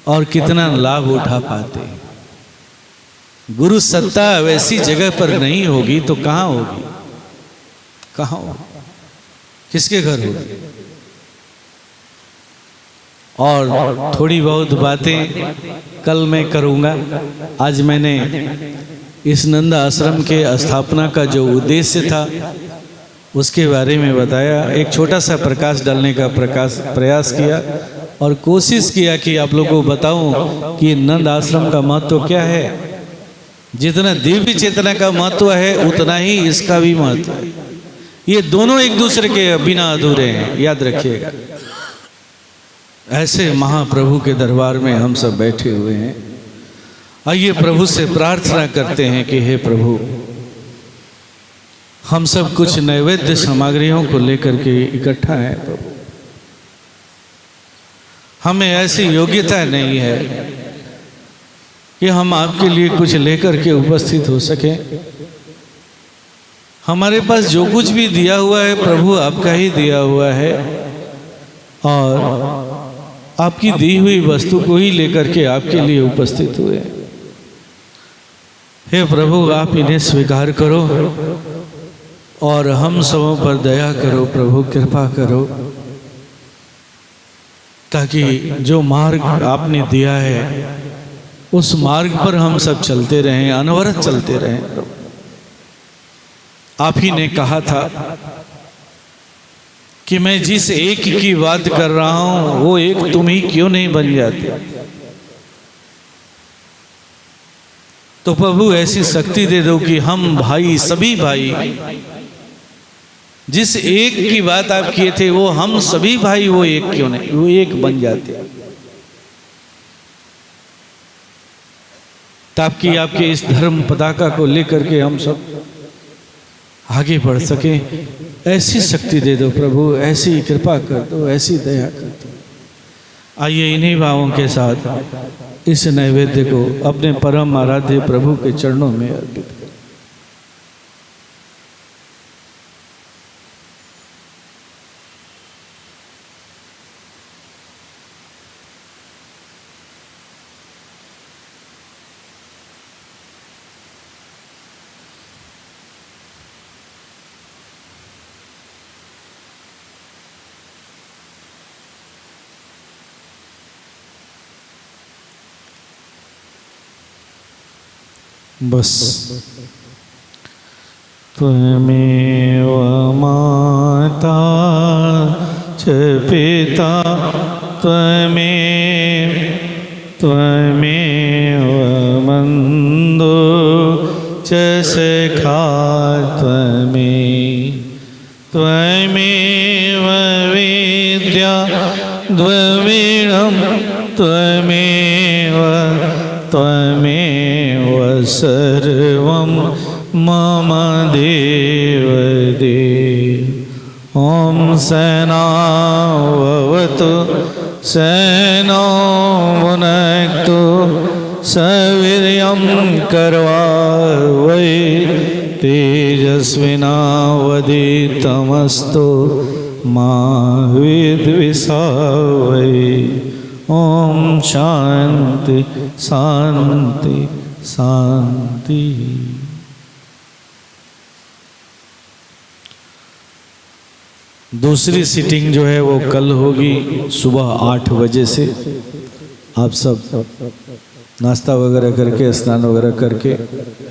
और कितना लाभ उठा पाते हैं। गुरु सत्ता वैसी जगह पर नहीं होगी तो कहाँ होगी, कहाँ होगी, किसके घर होगी। और थोड़ी बहुत बातें कल मैं करूँगा। आज मैंने इस नंद आश्रम के स्थापना का जो उद्देश्य था उसके बारे में बताया, एक छोटा सा प्रकाश डालने का प्रयास किया और कोशिश किया कि आप लोगों को बताऊं कि नंद आश्रम का महत्व क्या है। जितना दिव्य चेतना का महत्व है उतना ही इसका भी महत्व है। ये दोनों एक दूसरे के बिना अधूरे हैं, याद रखिएगा। ऐसे महाप्रभु के दरबार में हम सब बैठे हुए हैं। आइए प्रभु से प्रार्थना करते हैं कि हे प्रभु, हम सब कुछ नैवेद्य सामग्रियों को लेकर के इकट्ठा हैं प्रभु। हमें ऐसी योग्यता नहीं है कि हम आपके लिए कुछ लेकर के उपस्थित हो सकें। हमारे पास जो कुछ भी दिया हुआ है प्रभु आपका ही दिया हुआ है और आपकी दी हुई वस्तु को ही लेकर के आपके लिए उपस्थित हुए। हे प्रभु, आप इन्हें स्वीकार करो और हम सबों पर दया करो प्रभु, कृपा करो, ताकि जो मार्ग आपने दिया है उस मार्ग पर हम सब चलते रहें, अनवरत चलते रहें प्रभु। आप ही ने कहा था कि मैं जिस एक की बात कर रहा हूं वो एक तुम ही क्यों नहीं बन जाते। तो प्रभु ऐसी शक्ति दे दो कि हम भाई, सभी भाई, जिस एक की बात आप किए थे वो हम सभी भाई वो एक क्यों नहीं, वो एक बन जाते, ताकि आपके इस धर्म पताका को लेकर के हम सब आगे बढ़ सके। ऐसी शक्ति दे दो प्रभु, ऐसी कृपा कर दो, ऐसी दया कर दो। आइए इन्हीं भावों के साथ इस नैवेद्य को अपने परम आराध्य प्रभु के चरणों में अर्पित करें। बस त्वमेव माता च पिता त्वमेव मन्दो च सखा त्वमेव विद्या द्ववीणं त्वमेव सर्वं मम देव देव। ॐ सेनावतु सेनो भुनक्तु सवीर्यं करवावहै तेजस्विनावधीतमस्तु मा विद्विषावहै। ओम शांति शांति शांति। दूसरी सीटिंग जो है वो कल होगी सुबह 8 बजे से। आप सब नाश्ता वगैरह करके स्नान वगैरह करके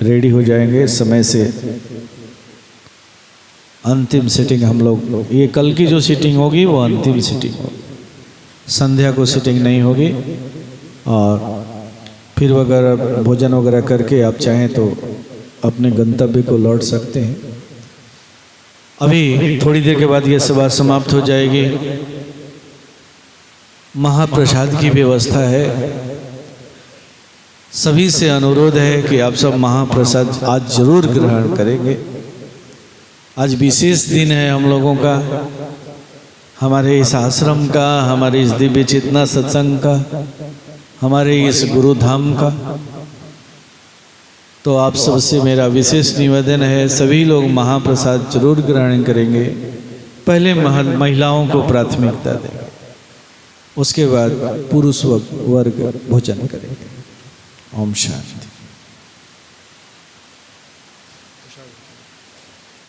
रेडी हो जाएंगे समय से। अंतिम सीटिंग हम लोग, ये कल की जो सीटिंग होगी वो अंतिम सीटिंग होगी, संध्या को सीटिंग नहीं होगी। और फिर वगैरह भोजन वगैरह करके आप चाहें तो अपने गंतव्य को लौट सकते हैं। अभी थोड़ी देर के बाद ये सभा समाप्त हो जाएगी। महाप्रसाद की व्यवस्था है। सभी से अनुरोध है कि आप सब महाप्रसाद आज जरूर ग्रहण करेंगे। आज विशेष दिन है हम लोगों का, हमारे इस आश्रम का, हमारे इस दिव्य चेतना सत्संग का, हमारे इस गुरुधाम का। तो आप सबसे मेरा विशेष निवेदन है, सभी लोग महाप्रसाद जरूर ग्रहण करेंगे। पहले महिलाओं को प्राथमिकता देंगे, उसके बाद पुरुष वर्ग भोजन करेंगे। ओम शांति।